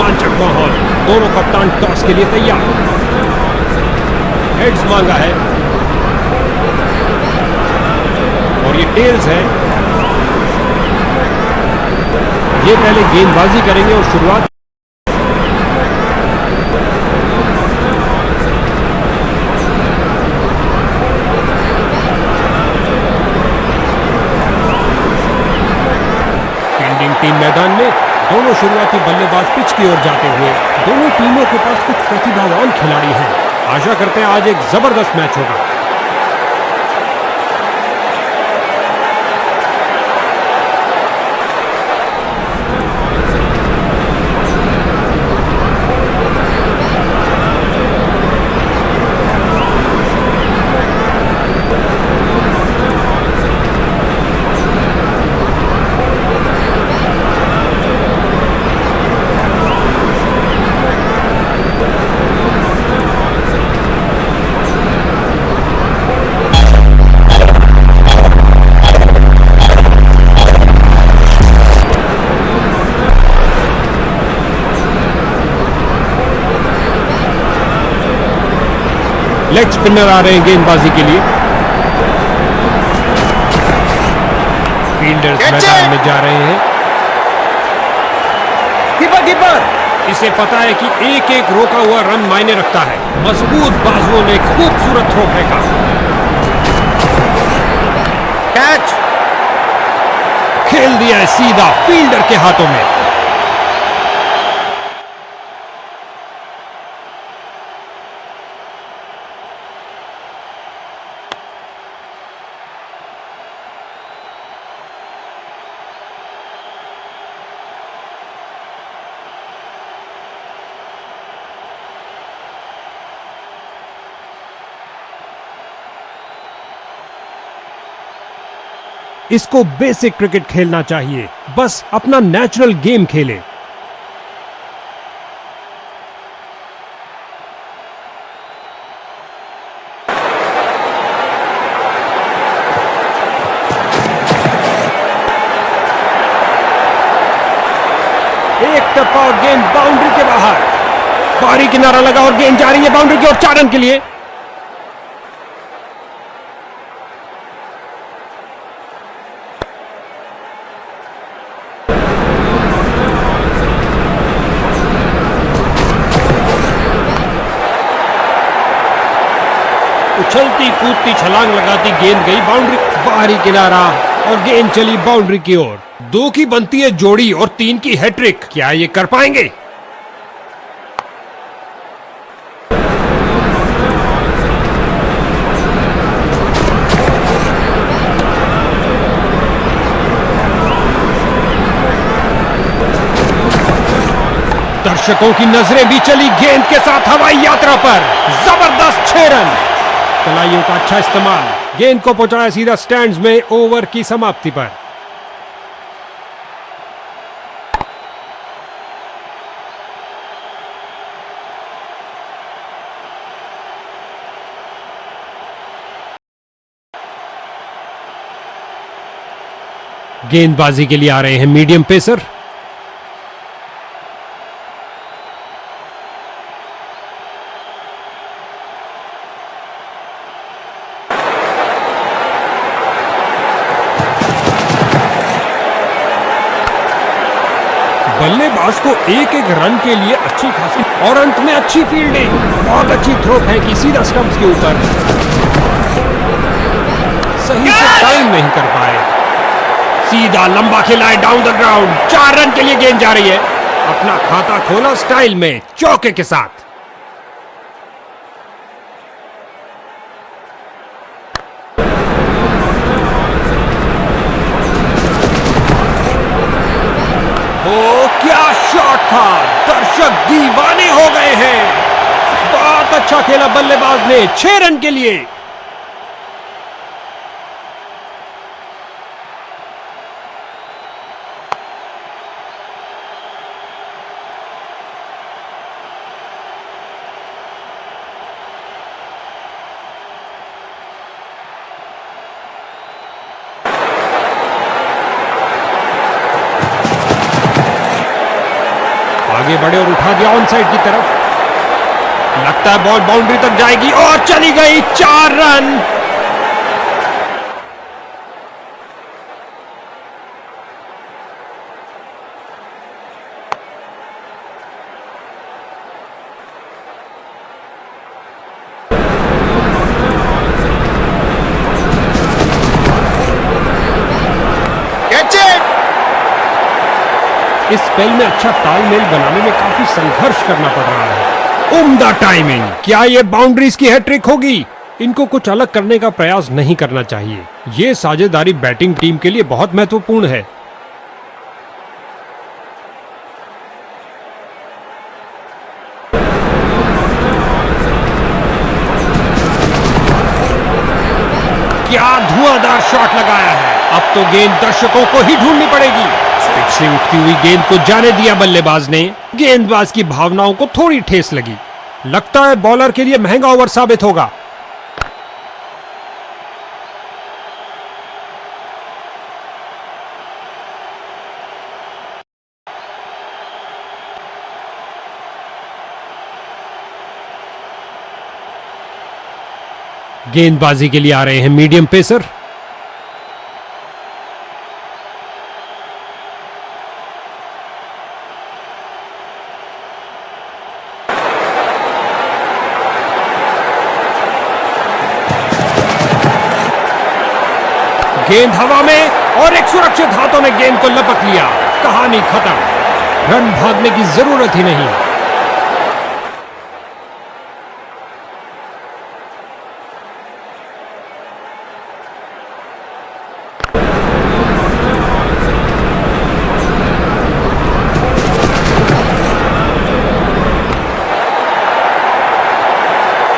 रोमांचक माहौल। दोनों कप्तान टॉस के लिए तैयार। हेड्स मांगा है और ये टेल्स है। ये पहले गेंदबाजी करेंगे और शुरुआत फील्डिंग टीम मैदान में। दोनों शुरुआती बल्लेबाज पिच की ओर जाते हुए। दोनों टीमों के पास कुछ प्रतिभावान खिलाड़ी हैं। आशा करते हैं आज एक जबरदस्त मैच होगा। लेग स्पिनर आ रहे हैं गेंदबाजी के लिए। फील्डर्स मैदान में जा रहे हैं। कीपर इसे पता है कि एक एक रोका हुआ रन मायने रखता है। मजबूत बाजुओं ने खूबसूरत थ्रो फेंका। कैच खेल दिया है सीधा फील्डर के हाथों में। इसको बेसिक क्रिकेट खेलना चाहिए, बस अपना नेचुरल गेम खेले। एक टप्पा और गेंद बाउंड्री के बाहर। बाहरी किनारा लगा और गेंद जा रही है बाउंड्री की ओर 4 रन के लिए। उछलती कूदती छलांग लगाती गेंद गई बाउंड्री। बाहरी किनारा और गेंद चली बाउंड्री की ओर। 2 की बनती है जोड़ी और 3 की हैट्रिक। क्या ये कर पाएंगे? दर्शकों की नजरें भी चली गेंद के साथ हवाई यात्रा पर। जबरदस्त 6 रन। कलाइयों का अच्छा इस्तेमाल। गेंद को पहुंचाया सीधा स्टैंड्स में ओवर की समाप्ति पर। गेंदबाजी के लिए आ रहे हैं मीडियम पेसर। बल्लेबाज को एक एक रन के लिए अच्छी खासी और अंत में अच्छी फील्डिंग। बहुत अच्छी थ्रो फेंकी सीधा स्टंप्स के ऊपर। सही से टाइम नहीं कर पाए। सीधा लंबा खिलाए डाउन द ग्राउंड। 4 रन के लिए गेंद जा रही है। अपना खाता खोला स्टाइल में चौके के साथ। क्या शॉट था। दर्शक दीवाने हो गए हैं। बहुत अच्छा खेला बल्लेबाज ने 6 रन के लिए। आगे बढ़े और उठा दिया ऑन साइड की तरफ। लगता है बॉल बाउंड्री तक जाएगी और चली गई, 4 रन। इस स्पेल में अच्छा तालमेल बनाने में काफी संघर्ष करना पड़ रहा है। उम्दा टाइमिंग। क्या ये बाउंड्रीज की हैट्रिक होगी? इनको कुछ अलग करने का प्रयास नहीं करना चाहिए। ये साझेदारी बैटिंग टीम के लिए बहुत महत्वपूर्ण है। क्या धुआंधार शॉट लगाया है। अब तो गेंद दर्शकों को ही ढूंढनी पड़ेगी। स्टिक से उठती हुई गेंद को जाने दिया बल्लेबाज ने। गेंदबाज की भावनाओं को थोड़ी ठेस लगी। लगता है बॉलर के लिए महंगा ओवर साबित होगा। गेंदबाजी के लिए आ रहे हैं मीडियम पेसर। गेंद हवा में और एक सुरक्षित हाथों ने गेंद को लपक लिया। कहानी खत्म। रन भागने की जरूरत ही नहीं।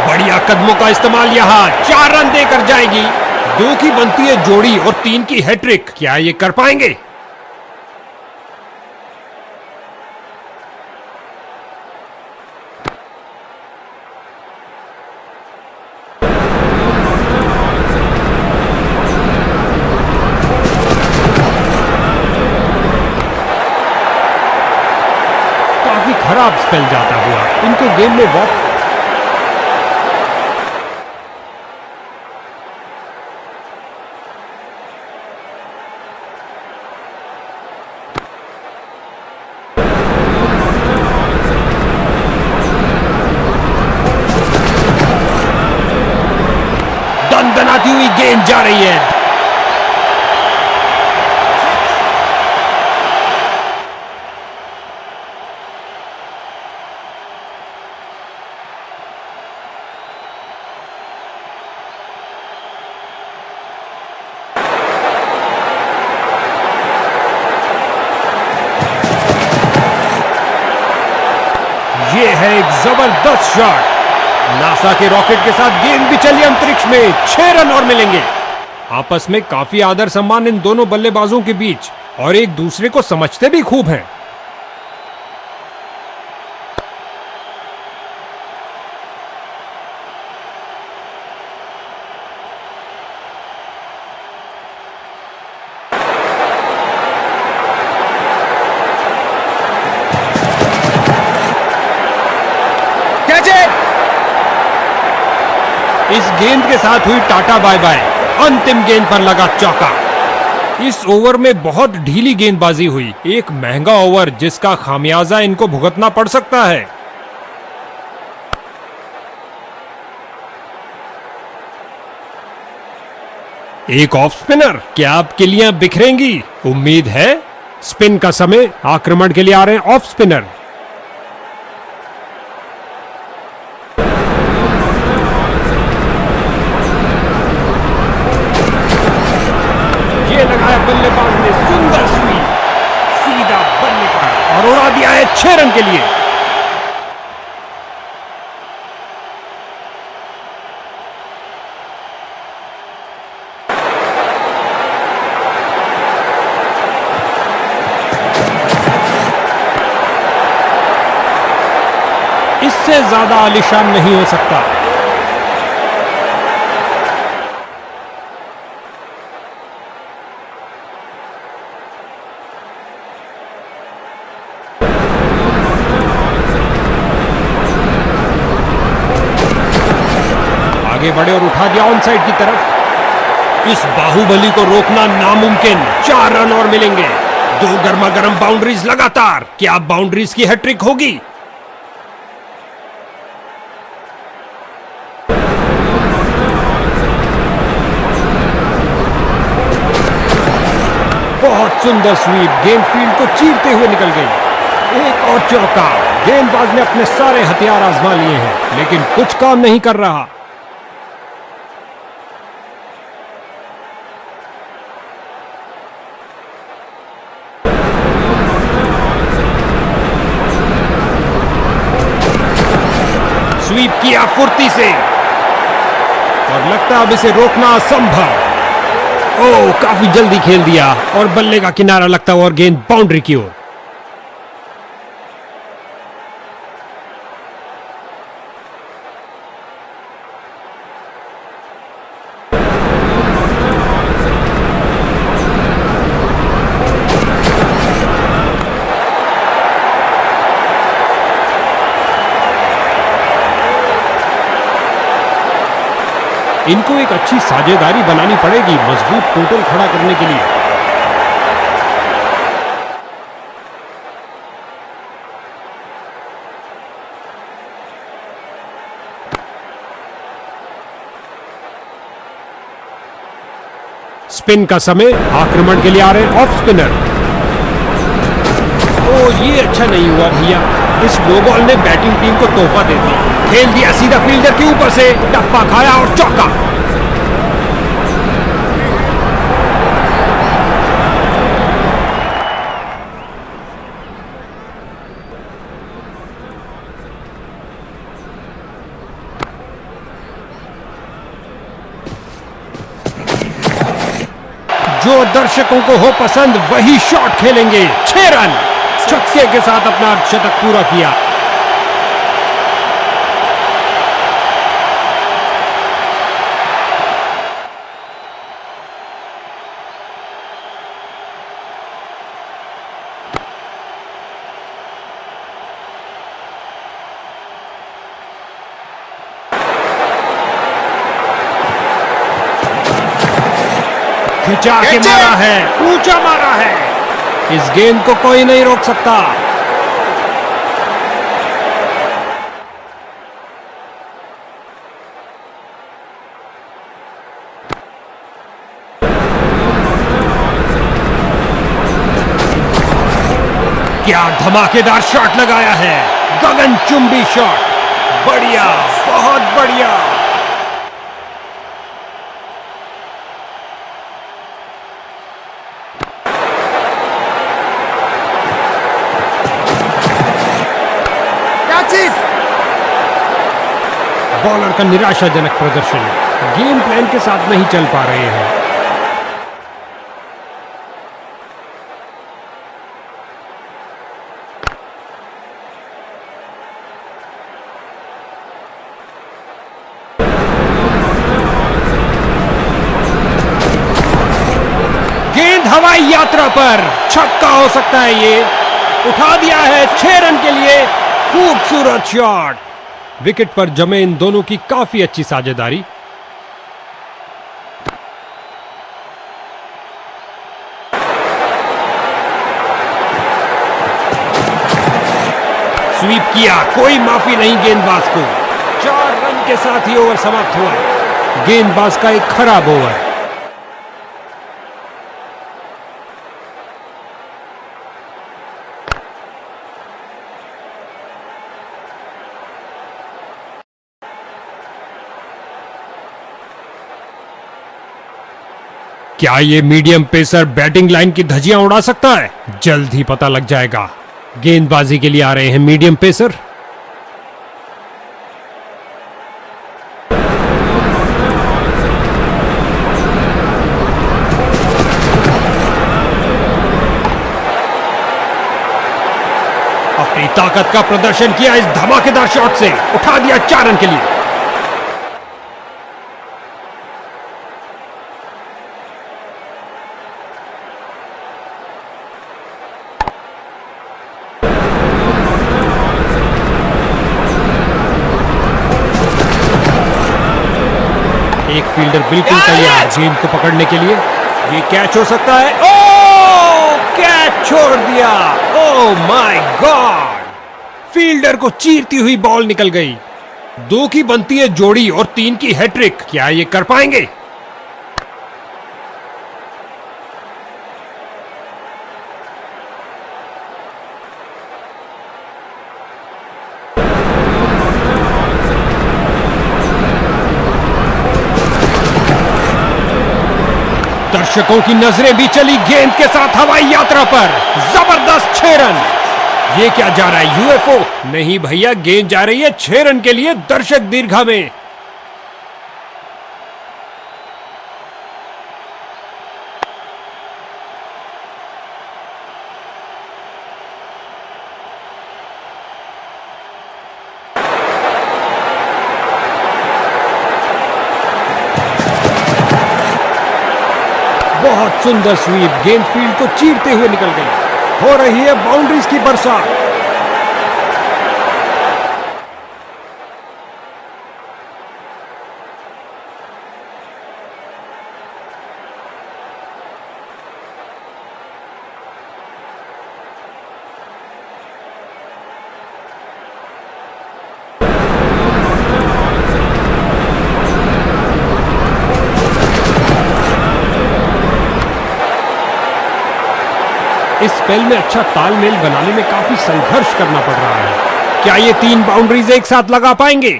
बढ़िया कदमों का इस्तेमाल। यहां 4 रन देकर जाएगी। 2 की बनती है जोड़ी और 3 की हैट्रिक। क्या ये कर पाएंगे? काफी खराब स्पेल जाता हुआ इनको गेम में वॉक। दनाती हुई गेंद जा रही है। ये है एक जबरदस्त शॉट। नासा के रॉकेट के साथ गेंद भी चली अंतरिक्ष में। 6 रन और मिलेंगे। आपस में काफी आदर सम्मान इन दोनों बल्लेबाजों के बीच और एक दूसरे को समझते भी खूब हैं। इस गेंद के साथ हुई टाटा बाय बाय। अंतिम गेंद पर लगा चौका। इस ओवर में बहुत ढीली गेंदबाजी हुई। एक महंगा ओवर जिसका खामियाजा इनको भुगतना पड़ सकता है। एक ऑफ स्पिनर। क्या अब किलियां बिखरेंगी? उम्मीद है। स्पिन का समय। आक्रमण के लिए आ रहे हैं ऑफ स्पिनर। लगाया बल्लेबाज ने सुंदर सुई सीधा बल्ले पर और उड़ा दिया है 6 रन के लिए। इससे ज्यादा आलीशान नहीं हो सकता। आगे बढ़े और उठा दिया ऑन साइड की तरफ। इस बाहुबली को रोकना नामुमकिन। 4 रन और मिलेंगे। 2 गर्मा गर्म बाउंड्रीज लगातार। क्या बाउंड्रीज की हैट्रिक होगी? बहुत सुंदर स्वीप, गेंद फील्ड को चीरते हुए निकल गई। एक और चौका। गेंदबाज ने अपने सारे हथियार आजमा लिए हैं, लेकिन कुछ काम नहीं कर रहा। स्वीप किया फुर्ती से और लगता है अब इसे रोकना असंभव। ओह, काफी जल्दी खेल दिया और बल्ले का किनारा लगता हुआ और गेंद बाउंड्री की ओर। इनको एक अच्छी साझेदारी बनानी पड़ेगी मजबूत टोटल खड़ा करने के लिए। स्पिन का समय, आक्रमण के लिए आ रहे हैं ऑफ स्पिनर। ओ, ये अच्छा नहीं हुआ भैया। इस नो बॉल ने बैटिंग टीम को तोहफा दे दिया। खेल दिया सीधा फील्डर के ऊपर से, टप्पा खाया और चौका। जो दर्शकों को हो पसंद वही शॉट खेलेंगे। 6 रन छक्के के साथ अपना शतक पूरा किया। खिंचा के मारा है, ऊंचा मारा है। इस गेंद को कोई नहीं रोक सकता। क्या धमाकेदार शॉट लगाया है। गगनचुंबी शॉट। बढ़िया, बहुत बढ़िया। बॉलर का निराशाजनक प्रदर्शन। गेम प्लान के साथ नहीं चल पा रहे हैं। गेंद हवाई यात्रा पर, छक्का हो सकता है ये। उठा दिया है 6 रन के लिए। खूबसूरत शॉट। विकेट पर जमे इन दोनों की काफी अच्छी साझेदारी। स्वीप किया, कोई माफी नहीं गेंदबाज को। 4 रन के साथ ही ओवर समाप्त हुआ। गेंदबाज का एक खराब ओवर। क्या ये मीडियम पेसर बैटिंग लाइन की धज्जियां उड़ा सकता है? जल्द ही पता लग जाएगा। गेंदबाजी के लिए आ रहे हैं मीडियम पेसर। अपनी ताकत का प्रदर्शन किया इस धमाकेदार शॉट से। उठा दिया 4 रन के लिए। एक फील्डर बिल्कुल तैयार गेंद को पकड़ने के लिए। ये कैच हो सकता है। ओ कैच छोड़ दिया। ओ माय गॉड, फील्डर को चीरती हुई बॉल निकल गई। 2 की बनती है जोड़ी और 3 की हैट्रिक। क्या ये कर पाएंगे? दर्शकों की नजरें भी चली गेंद के साथ हवाई यात्रा पर। जबरदस्त 6 रन। ये क्या जा रहा है, यूएफओ? नहीं भैया, गेंद जा रही है 6 रन के लिए दर्शक दीर्घा में। बहुत सुंदर स्वीप, गेंद फील्ड को चीरते हुए निकल गई। हो रही है बाउंड्रीज की बरसात। इस स्पेल में अच्छा तालमेल बनाने में काफी संघर्ष करना पड़ रहा है। क्या ये 3 बाउंड्रीज एक साथ लगा पाएंगे?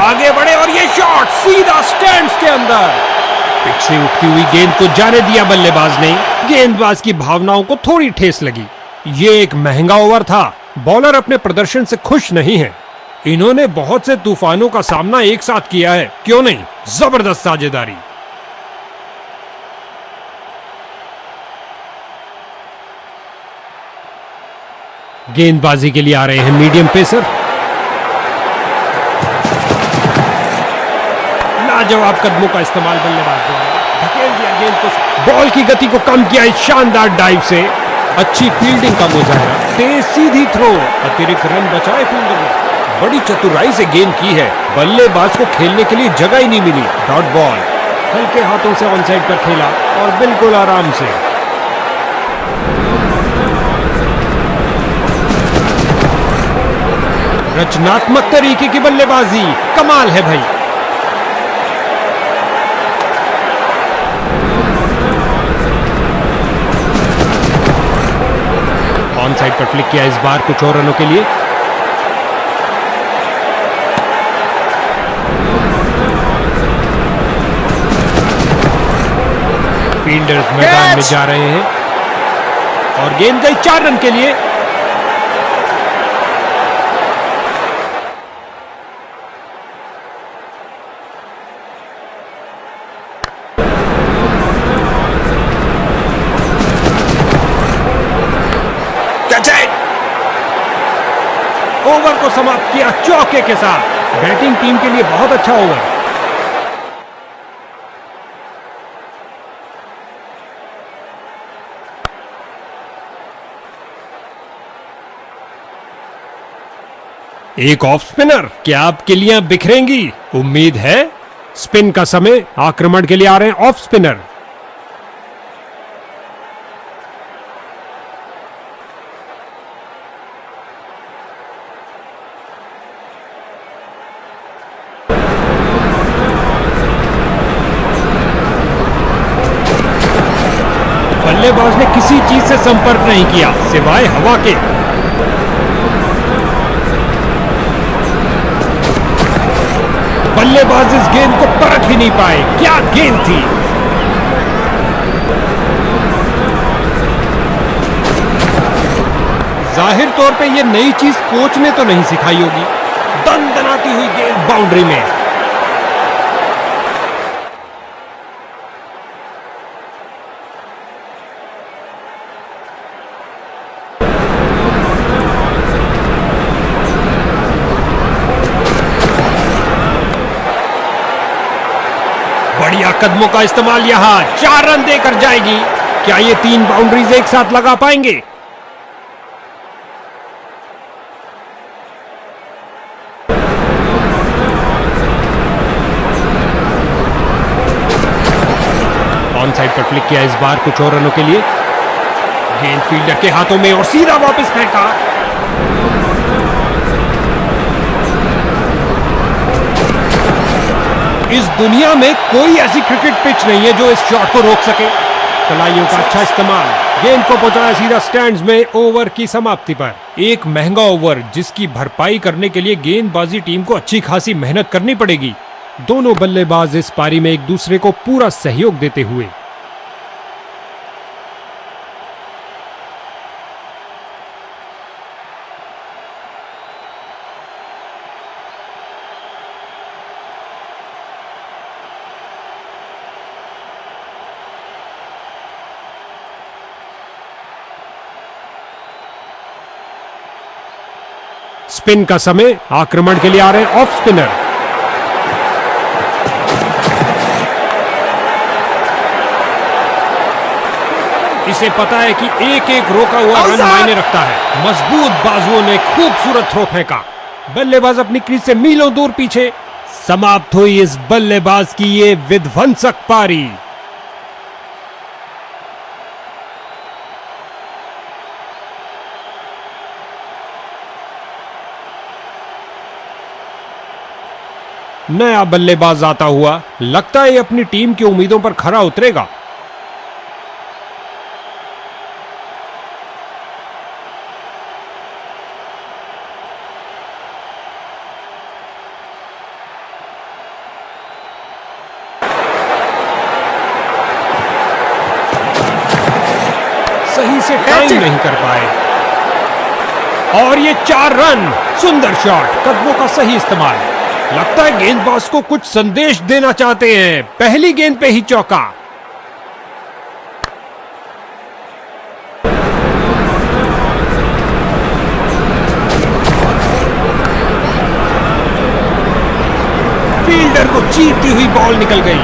आगे बढ़े और ये शॉट सीधा स्टैंड्स के अंदर। पिच से उठती हुई गेंद को जाने दिया बल्लेबाज ने। गेंदबाज की भावनाओं को थोड़ी ठेस लगी। ये एक महंगा ओवर था। बॉलर अपने प्रदर्शन से खुश नहीं है। इन्होंने बहुत से तूफानों का सामना एक साथ किया है, क्यों नहीं? जबरदस्त साझेदारी। गेंदबाजी के लिए आ रहे हैं मीडियम पेसर। लाजवाब कदमों का इस्तेमाल बल्लेबाज द्वारा धकेल दिया गेंद को। बॉल की गति को कम किया इस शानदार डाइव से। अच्छी फील्डिंग का मुजाहरा, तेज सीधी थ्रो, अतिरिक्त रन बचाए फील्डर ने। बड़ी चतुराई से गेंद की है। बल्लेबाज को खेलने के लिए जगह ही नहीं मिली। डॉट बॉल हल्के हाथों से ऑन साइड पर खेला और बिल्कुल आराम से। रचनात्मक तरीके की बल्लेबाजी, कमाल है भाई। ऑन साइड पर फ्लिक किया इस बार कुछ और रनों के लिए। फील्डर्स मैदान में जा रहे हैं और गेंद गई 4 रन के लिए। ओवर को समाप्त किया चौके के साथ। बैटिंग टीम के लिए बहुत अच्छा ओवर। एक ऑफ स्पिनर, क्या आप किलियां बिखरेंगी? उम्मीद है। स्पिन का समय, आक्रमण के लिए आ रहे हैं ऑफ स्पिनर। बल्लेबाज ने किसी चीज से संपर्क नहीं किया सिवाय हवा के। बल्लेबाज इस गेंद को परख ही नहीं पाए। क्या गेंद थी! जाहिर तौर पे ये नई चीज कोच ने तो नहीं सिखाई होगी। दनदनाती हुई गेंद बाउंड्री में। कदमों का इस्तेमाल यहाँ 4 रन देकर जाएगी। क्या ये 3 बाउंड्रीज एक साथ लगा पाएंगे? ऑन साइड पर फ्लिक किया इस बार कुछ और रनों के लिए। गेंद फील्डर के हाथों में और सीधा वापस फेंका। इस दुनिया में कोई ऐसी क्रिकेट पिच नहीं है जो इस शॉट को रोक सके। कलाइयों का अच्छा इस्तेमाल, गेंद को पहुंचाया सीधा स्टैंड्स में ओवर की समाप्ति पर। एक महंगा ओवर जिसकी भरपाई करने के लिए गेंदबाजी टीम को अच्छी खासी मेहनत करनी पड़ेगी। दोनों बल्लेबाज इस पारी में एक दूसरे को पूरा सहयोग देते हुए। स्पिन का समय, आक्रमण के लिए आ रहे हैं ऑफ स्पिनर। इसे पता है कि एक एक रोका हुआ रन मायने रखता है। मजबूत बाजुओं ने खूबसूरत थ्रो फेंका। बल्लेबाज अपनी क्रीज से मीलों दूर पीछे। समाप्त हुई इस बल्लेबाज की ये विध्वंसक पारी। नया बल्लेबाज आता हुआ, लगता है अपनी टीम की उम्मीदों पर खरा उतरेगा। सही से टाइम नहीं कर पाए और ये 4 रन। सुंदर शॉट, कदमों का सही इस्तेमाल। लगता है गेंदबाज को कुछ संदेश देना चाहते हैं। पहली गेंद पे ही चौका। फील्डर को चीरती हुई बॉल निकल गई।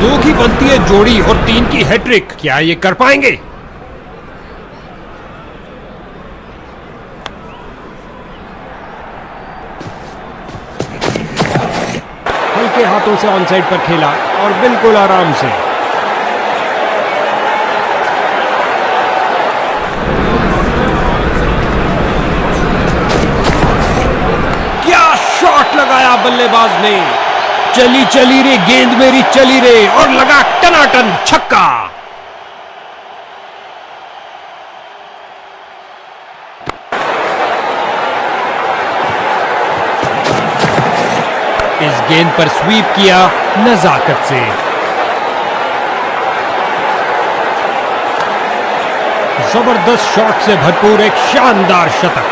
2 की बनती है जोड़ी और 3 की हैट्रिक। क्या ये कर पाएंगे? हल्के हाथों से ऑन साइड पर खेला और बिल्कुल आराम से। क्या शॉट लगाया बल्लेबाज ने। चली चली रे गेंद मेरी चली रे, और लगा टनाटन छक्का। इस गेंद पर स्वीप किया नजाकत से। जबरदस्त शॉट से भरपूर एक शानदार शतक।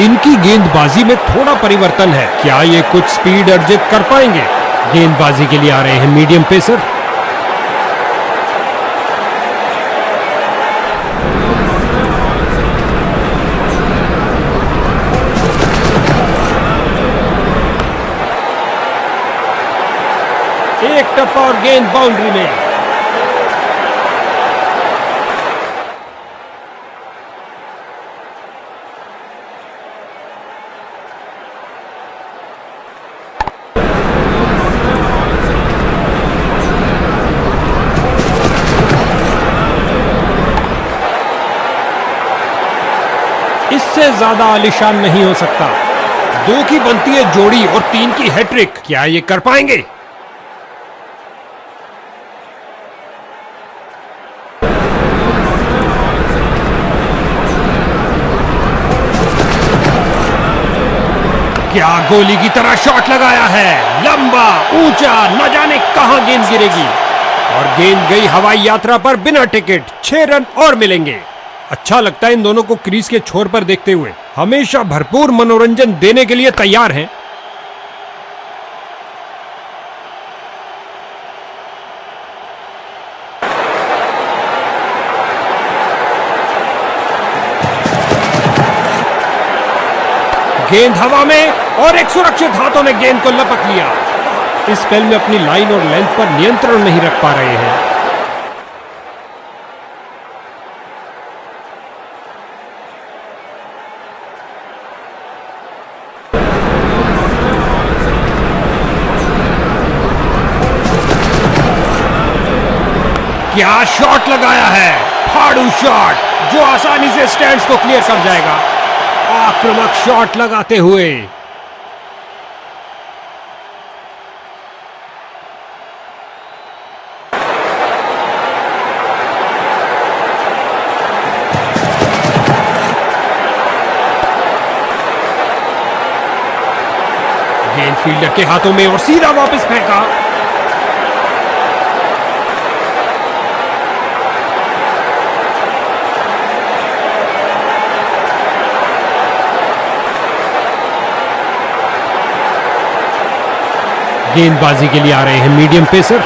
इनकी गेंदबाजी में थोड़ा परिवर्तन है। क्या ये कुछ स्पीड अर्जित कर पाएंगे? गेंदबाजी के लिए आ रहे हैं मीडियम पेसर। एक टप्पा और गेंद बाउंड्री में। इससे ज्यादा आलीशान नहीं हो सकता। 2 की बनती है जोड़ी और 3 की हैट्रिक। क्या ये कर पाएंगे? क्या गोली की तरह शॉट लगाया है। लंबा ऊंचा, न जाने कहां गेंद गिरेगी, और गेंद गई हवाई यात्रा पर बिना टिकट। 6 रन और मिलेंगे। अच्छा लगता है इन दोनों को क्रीज के छोर पर देखते हुए। हमेशा भरपूर मनोरंजन देने के लिए तैयार हैं। गेंद हवा में और एक सुरक्षित हाथों ने गेंद को लपक लिया। इस स्पेल में अपनी लाइन और लेंथ पर नियंत्रण नहीं रख पा रहे हैं। क्या शॉट लगाया है, फाड़ू शॉट जो आसानी से स्टैंड्स को क्लियर कर जाएगा। आक्रामक शॉट लगाते हुए गेंद फील्डर के हाथों में और सीधा वापस फेंका। गेंदबाजी के लिए आ रहे हैं मीडियम पेसर।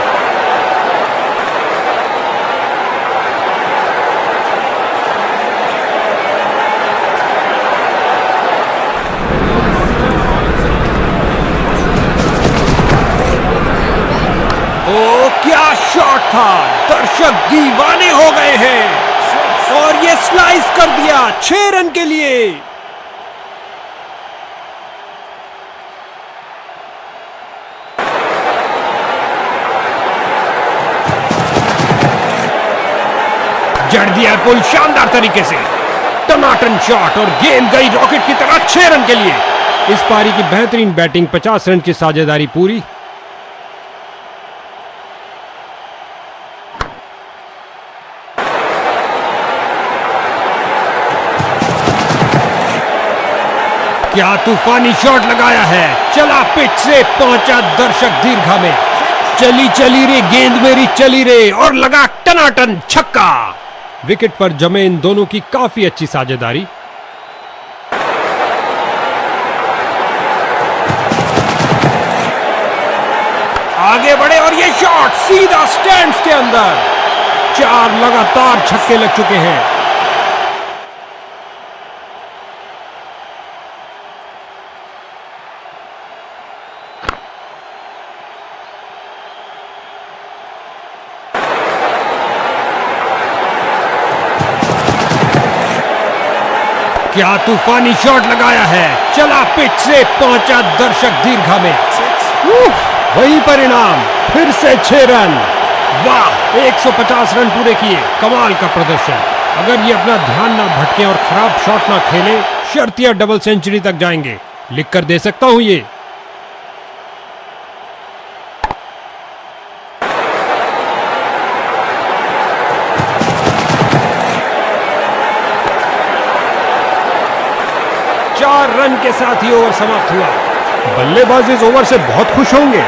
ओ क्या शॉट था, दर्शक दीवाने हो गए हैं और ये स्लाइस कर दिया 6 रन के लिए। जड़ दिया पुल शानदार तरीके से, टनाटन शॉट और गेंद गई रॉकेट की तरह 6 रन के लिए। इस पारी की बेहतरीन बैटिंग, 50 रन की साझेदारी पूरी। क्या तूफानी शॉट लगाया है, चला पिच से पहुंचा दर्शक दीर्घा में। चली चली रे गेंद मेरी चली रे और लगा टनाटन छक्का। विकेट पर जमे इन दोनों की काफी अच्छी साझेदारी। आगे बढ़े और ये शॉट सीधा स्टैंड्स के अंदर। 4 लगातार छक्के लग चुके हैं। क्या तूफानी शॉट लगाया है, चला पिच से पहुंचा दर्शक दीर्घा में। वही परिणाम, फिर से 6 रन। वाह, 150 रन पूरे किए, कमाल का प्रदर्शन। अगर ये अपना ध्यान ना भटके और खराब शॉट ना खेले, शर्तिया डबल सेंचुरी तक जाएंगे। लिख कर दे सकता हूं ये। चार रन के साथ ही ओवर समाप्त हुआ। बल्लेबाज इस ओवर से बहुत खुश होंगे।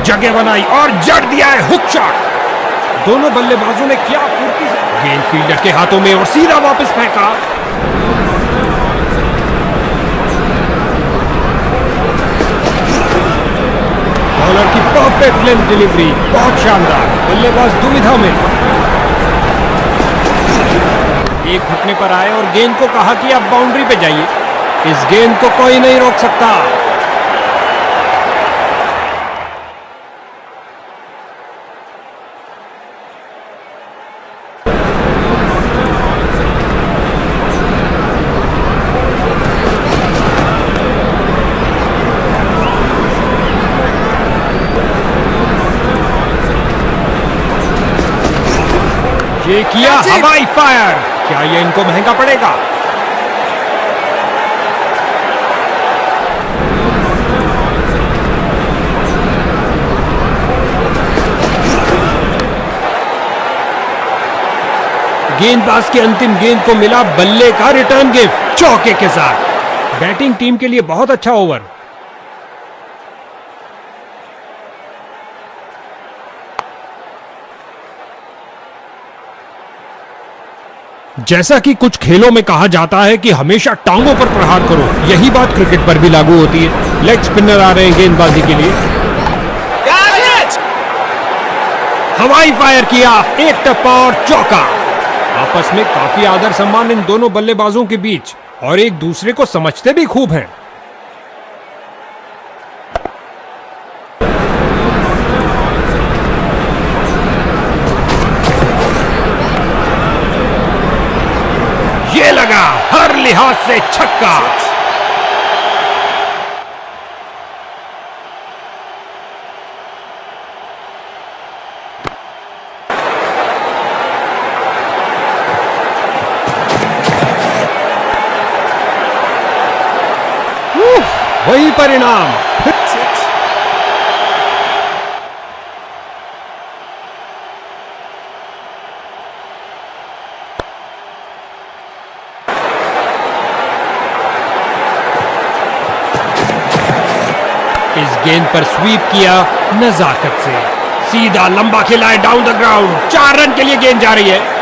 जगह बनाई और जड़ दिया है हुक शॉट। दोनों बल्लेबाजों ने क्या फुर्ती से गेंद फील्डर के हाथों में और सीधा वापस फेंका। बॉलर की परफेक्ट लेंथ डिलीवरी, बहुत शानदार। बल्लेबाज दुविधा में, एक घुटने पर आए और गेंद को कहा कि आप बाउंड्री पे जाइए। इस गेंद को कोई नहीं रोक सकता। ये किया हवाई फायर, क्या ये इनको महंगा पड़ेगा? गेंदबाज की अंतिम गेंद को मिला बल्ले का रिटर्न गिफ्ट चौके के साथ। बैटिंग टीम के लिए बहुत अच्छा ओवर। जैसा कि कुछ खेलों में कहा जाता है कि हमेशा टांगों पर प्रहार करो, यही बात क्रिकेट पर भी लागू होती है। लेग स्पिनर आ रहे हैं गेंदबाजी के लिए। हवाई फायर किया, एक टप्पा और चौका। आपस में काफी आदर सम्मान इन दोनों बल्लेबाजों के बीच, और एक दूसरे को समझते भी खूब हैं। ये लगा, हर लिहाज से छक्का। वही परिणाम। इस गेंद पर स्वीप किया नजाकत से, सीधा लंबा खिलाए डाउन द ग्राउंड। 4 रन के लिए गेंद जा रही है।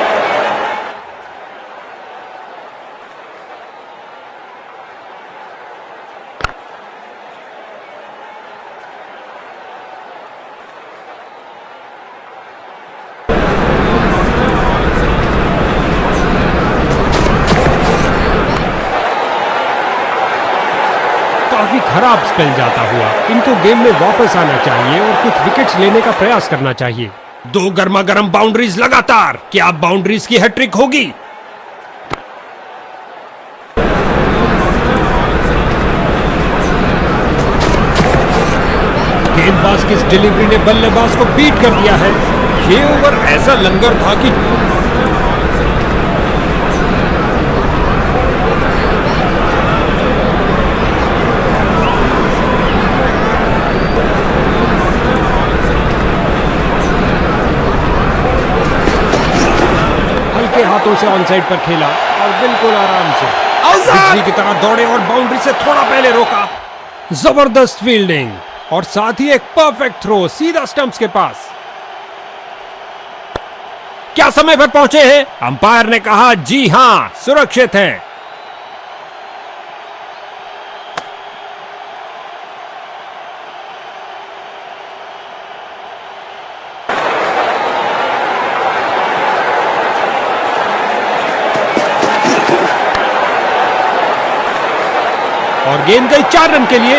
काफी खराब स्पेल जाता हुआ इनको गेम में वापस आना चाहिए और कुछ विकेट्स लेने का प्रयास करना चाहिए। 2 गर्मा गर्म बाउंड्रीज लगातार, क्या बाउंड्रीज की हैट्रिक होगी? गेंदबाज की इस डिलीवरी ने बल्लेबाज को बीट कर दिया है। ये ओवर ऐसा लंगर था कि हाथों से ऑन साइड पर खेला और बिल्कुल आराम से बिजली की तरह दौड़े और बाउंड्री से थोड़ा पहले रोका। जबरदस्त फील्डिंग और साथ ही एक परफेक्ट थ्रो सीधा स्टंप्स के पास। क्या समय पर पहुंचे हैं? अंपायर ने कहा जी हां, सुरक्षित है। और गेंद गई 4 रन के लिए।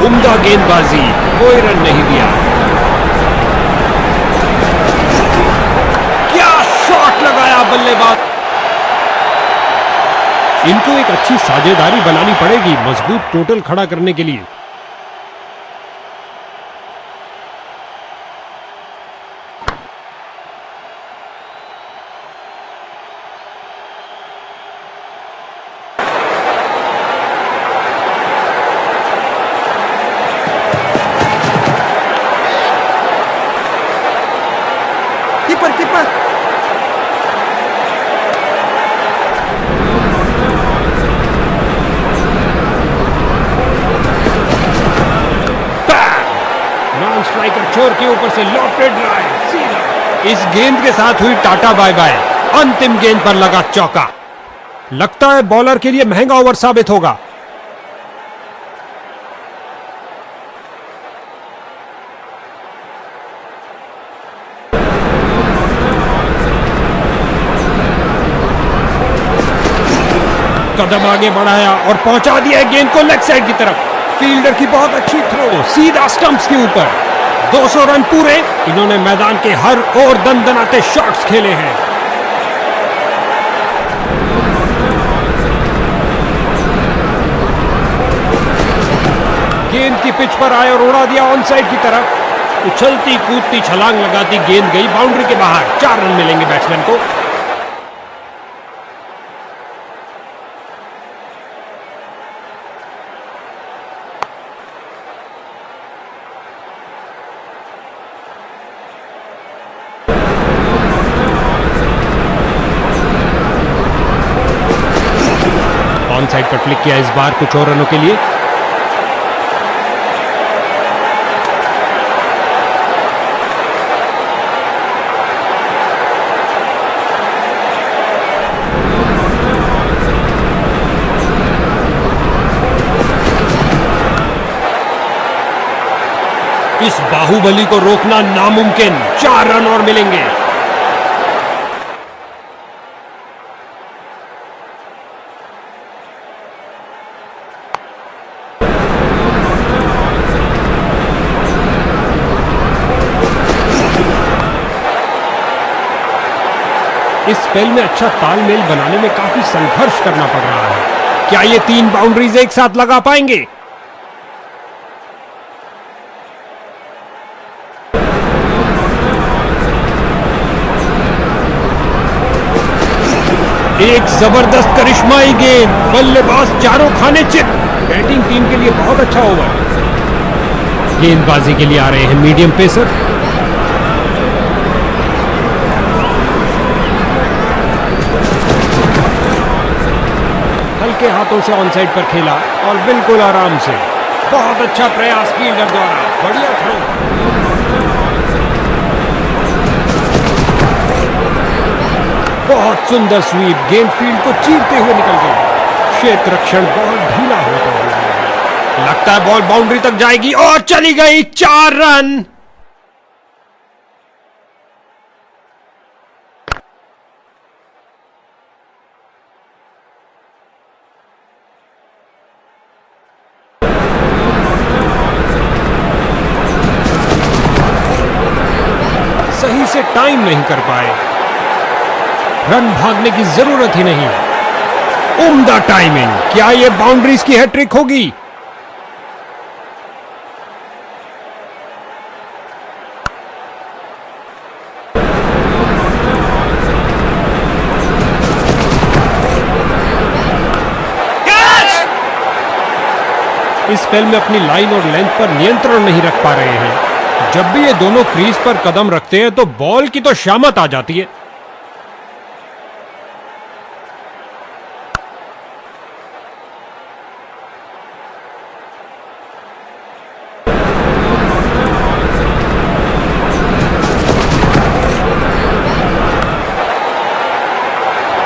उम्दा गेंदबाजी, कोई रन नहीं दिया। क्या शॉट लगाया बल्लेबाज। इनको एक अच्छी साझेदारी बनानी पड़ेगी मजबूत टोटल खड़ा करने के लिए। कीपर स्ट्राइकर छोर के ऊपर से लॉफ्टेड ड्राइव सीधा। इस गेंद के साथ हुई टाटा बाय बाय। अंतिम गेंद पर लगा चौका। लगता है बॉलर के लिए महंगा ओवर साबित होगा। कदम आगे बढ़ाया और पहुंचा दिया गेंद को लेग साइड की तरफ। फील्डर की बहुत अच्छी थ्रो सीधा स्टंप्स के ऊपर। 200 रन पूरे। इन्होंने मैदान के हर ओर दनदनाते शॉट्स खेले हैं। गेंद की पिच पर आए और उड़ा दिया ऑन साइड की तरफ। उछलती कूदती छलांग लगाती गेंद गई बाउंड्री के बाहर। 4 रन मिलेंगे बैट्समैन को। पर फ्लिक किया इस बार कुछ और रनों के लिए। इस बाहुबली को रोकना नामुमकिन। 4 रन और मिलेंगे। इस स्पेल में अच्छा तालमेल बनाने में काफी संघर्ष करना पड़ रहा है। क्या ये 3 बाउंड्रीज एक साथ लगा पाएंगे? एक जबरदस्त करिश्माई गेंद, बल्लेबाज चारों खाने चित। बैटिंग टीम के लिए बहुत अच्छा ओवर। गेंदबाजी के लिए आ रहे हैं मीडियम पेसर। हल्के हाथों से ऑन साइड पर खेला और बिल्कुल आराम से। बहुत अच्छा प्रयास फील्डर द्वारा। बढ़िया थ्रो। बहुत सुंदर स्वीप। गेंद फील्ड को चीरते हुए निकल गया। क्षेत्र रक्षण बहुत ढीला होता हुआ है। लगता है बॉल बाउंड्री तक जाएगी और चली गई। 4 रन। सही से टाइम नहीं कर पाए। रन भागने की जरूरत ही नहीं। उम्दा टाइमिंग। क्या यह बाउंड्रीज की हैट्रिक होगी? इस स्पेल में अपनी लाइन और लेंथ पर नियंत्रण नहीं रख पा रहे हैं। जब भी ये दोनों क्रीज पर कदम रखते हैं तो बॉल की तो शामत आ जाती है।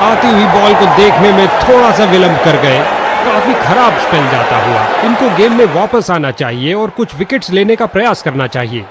आती हुई बॉल को देखने में थोड़ा सा विलंब कर गए। काफी खराब स्पेल जाता हुआ। इनको गेम में वापस आना चाहिए और कुछ विकेट्स लेने का प्रयास करना चाहिए।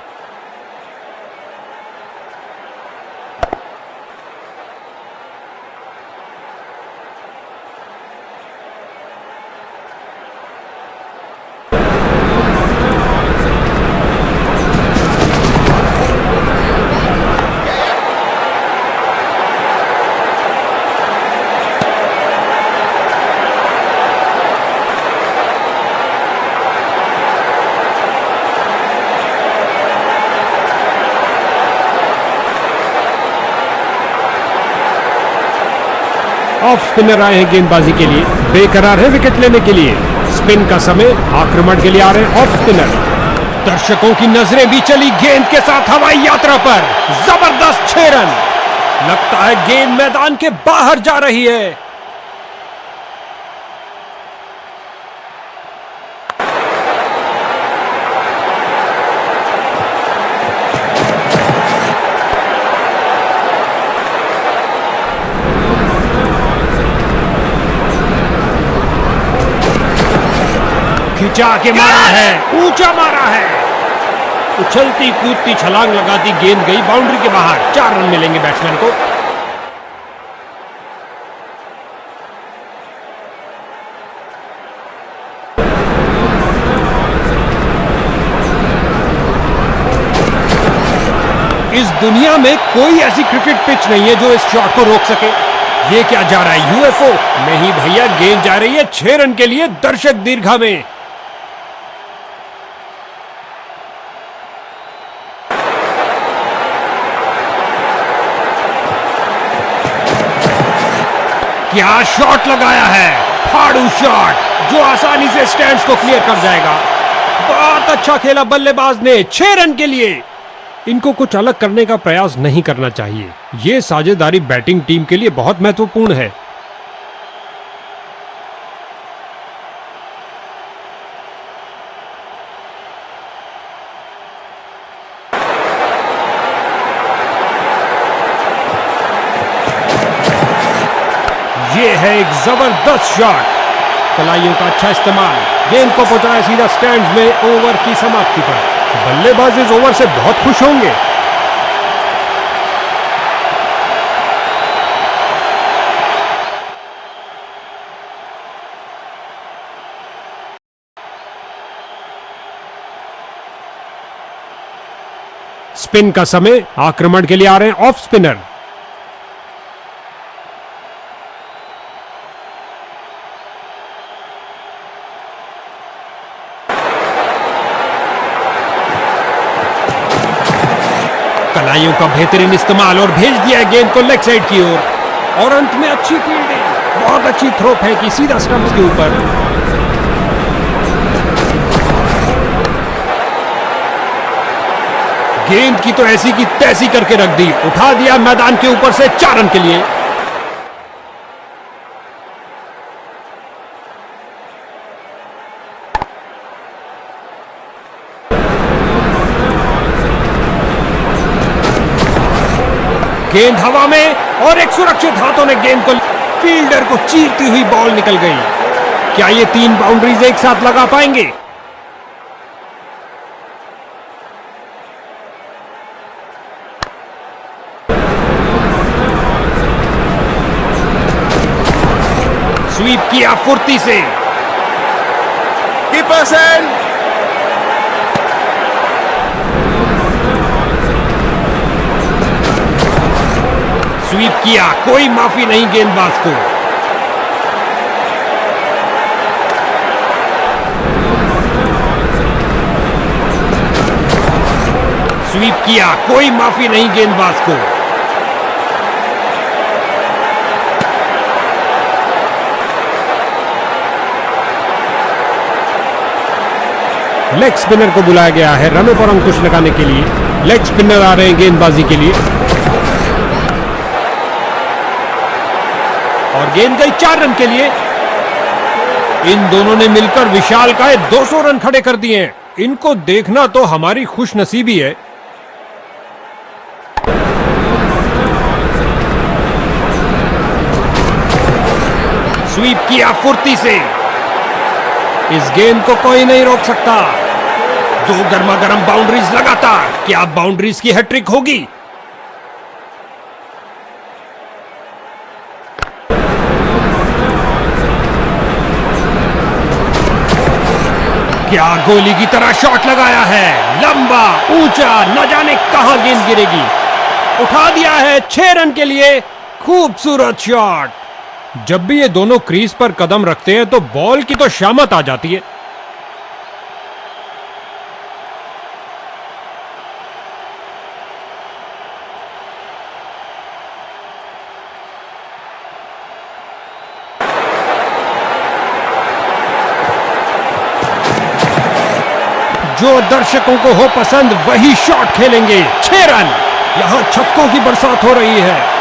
ऑफ स्पिनर आए हैं गेंदबाजी के लिए। बेकरार है विकेट लेने के लिए। स्पिन का समय। आक्रमण के लिए आ रहे हैं ऑफ स्पिनर। दर्शकों की नजरें भी चली गेंद के साथ हवाई यात्रा पर। जबरदस्त 6 रन। लगता है गेंद मैदान के बाहर जा रही है। खिंचा के मारा है। ऊंचा मारा है। उछलती कूदती छलांग लगाती गेंद गई बाउंड्री के बाहर। 4 रन मिलेंगे बैट्समैन को। इस दुनिया में कोई ऐसी क्रिकेट पिच नहीं है जो इस शॉट को रोक सके। ये क्या जा रहा है? यूएफओ नहीं भैया, गेंद जा रही है 6 रन के लिए दर्शक दीर्घा में। क्या शॉट लगाया है। फाड़ू शॉट जो आसानी से स्टैंड्स को क्लियर कर जाएगा। बहुत अच्छा खेला बल्लेबाज ने। 6 रन के लिए। इनको कुछ अलग करने का प्रयास नहीं करना चाहिए। यह साझेदारी बैटिंग टीम के लिए बहुत महत्वपूर्ण है। है एक जबरदस्त शॉट, कलाइयों का अच्छा इस्तेमाल, गेंद को पहुंचाया सीधा स्टैंड्स में ओवर की समाप्ति पर। बल्लेबाज इस ओवर से बहुत खुश होंगे। स्पिन का समय, आक्रमण के लिए आ रहे हैं ऑफ स्पिनर। कलाइयों का बेहतरीन इस्तेमाल और भेज दिया गेंद को लेग साइड की ओर। और अंत में अच्छी फील्डिंग, बहुत अच्छी थ्रो फेंकी सीधा स्टंप्स के ऊपर। गेंद की तो ऐसी की तैसी करके रख दी, उठा दिया मैदान के ऊपर से 4 रन के लिए। गेंद हवा में और एक सुरक्षित हाथों ने गेंद को, फील्डर को चीरती हुई बॉल निकल गई। क्या ये 3 बाउंड्रीज एक साथ लगा पाएंगे? स्वीप किया फुर्ती से, स्वीप किया, कोई माफी नहीं गेंदबाज को। स्वीप किया, कोई माफी नहीं गेंदबाज को। लेग स्पिनर को बुलाया गया है रनों पर अंकुश लगाने के लिए। लेग स्पिनर आ रहे हैं गेंदबाजी के लिए और गेंद गई 4 रन के लिए। इन दोनों ने मिलकर विशालकाय 200 रन खड़े कर दिए हैं। इनको देखना तो हमारी खुशनसीबी है। स्वीप किया फुर्ती से, इस गेंद को कोई नहीं रोक सकता। 2 गर्मा गर्म बाउंड्रीज लगातार, क्या बाउंड्रीज की हैट्रिक होगी? क्या गोली की तरह शॉट लगाया है, लंबा ऊंचा, न जाने कहां गेंद गिरेगी। उठा दिया है 6 रन के लिए, खूबसूरत शॉट। जब भी ये दोनों क्रीज पर कदम रखते हैं तो बॉल की तो शामत आ जाती है। जो दर्शकों को हो पसंद वही शॉट खेलेंगे। 6 रन, यहां छक्कों की बरसात हो रही है।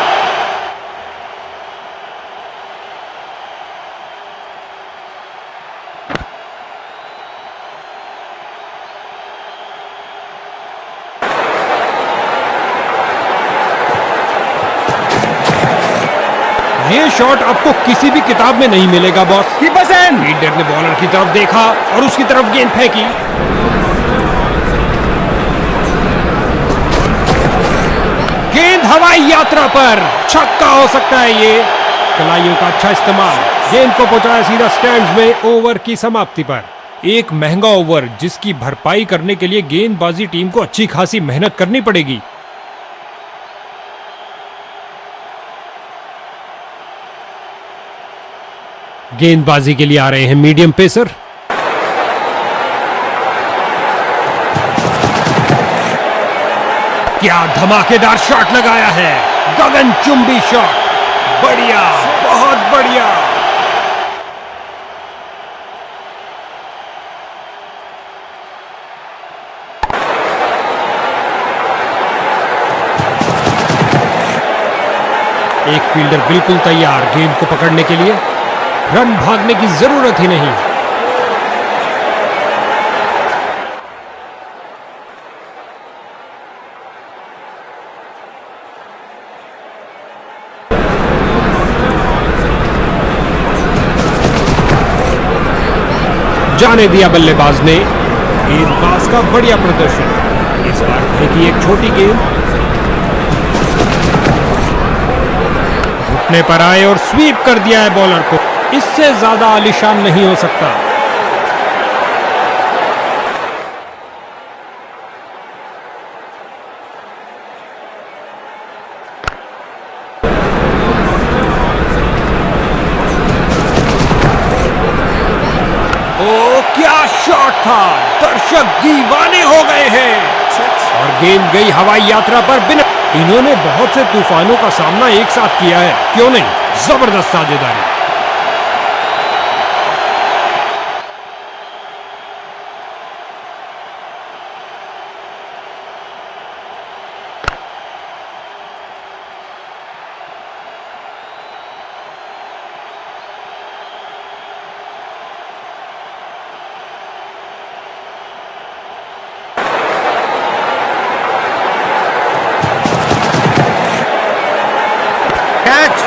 ये शॉट आपको किसी भी किताब में नहीं मिलेगा बॉस। फील्डर ने बॉलर की तरफ देखा और उसकी तरफ गेंद फेंकी। गेंद हवाई यात्रा पर, छक्का हो सकता है ये। कलाइयों का अच्छा इस्तेमाल, गेंद को पहुंचाया सीधा स्टैंड्स में ओवर की समाप्ति पर। एक महंगा ओवर जिसकी भरपाई करने के लिए गेंदबाजी टीम को अच्छी खासी मेहनत करनी पड़ेगी। गेंदबाजी के लिए आ रहे हैं मीडियम पेसर। क्या धमाकेदार शॉट लगाया है, गगनचुंबी शॉट, बढ़िया, बहुत बढ़िया। एक फील्डर बिल्कुल तैयार गेंद को पकड़ने के लिए, रन भागने की जरूरत ही नहीं। जाने दिया बल्लेबाज ने। गेंदबाज का बढ़िया प्रदर्शन। इस बार फेंकी एक छोटी गेंद, घुटने पर आए और स्वीप कर दिया है बॉलर को। इससे ज्यादा आलीशान नहीं हो सकता। ओ क्या शॉट था, दर्शक दीवाने हो गए हैं और गेंद गई हवाई यात्रा पर बिना। इन्होंने बहुत से तूफानों का सामना एक साथ किया है, क्यों नहीं, जबरदस्त साझेदारी। कैच।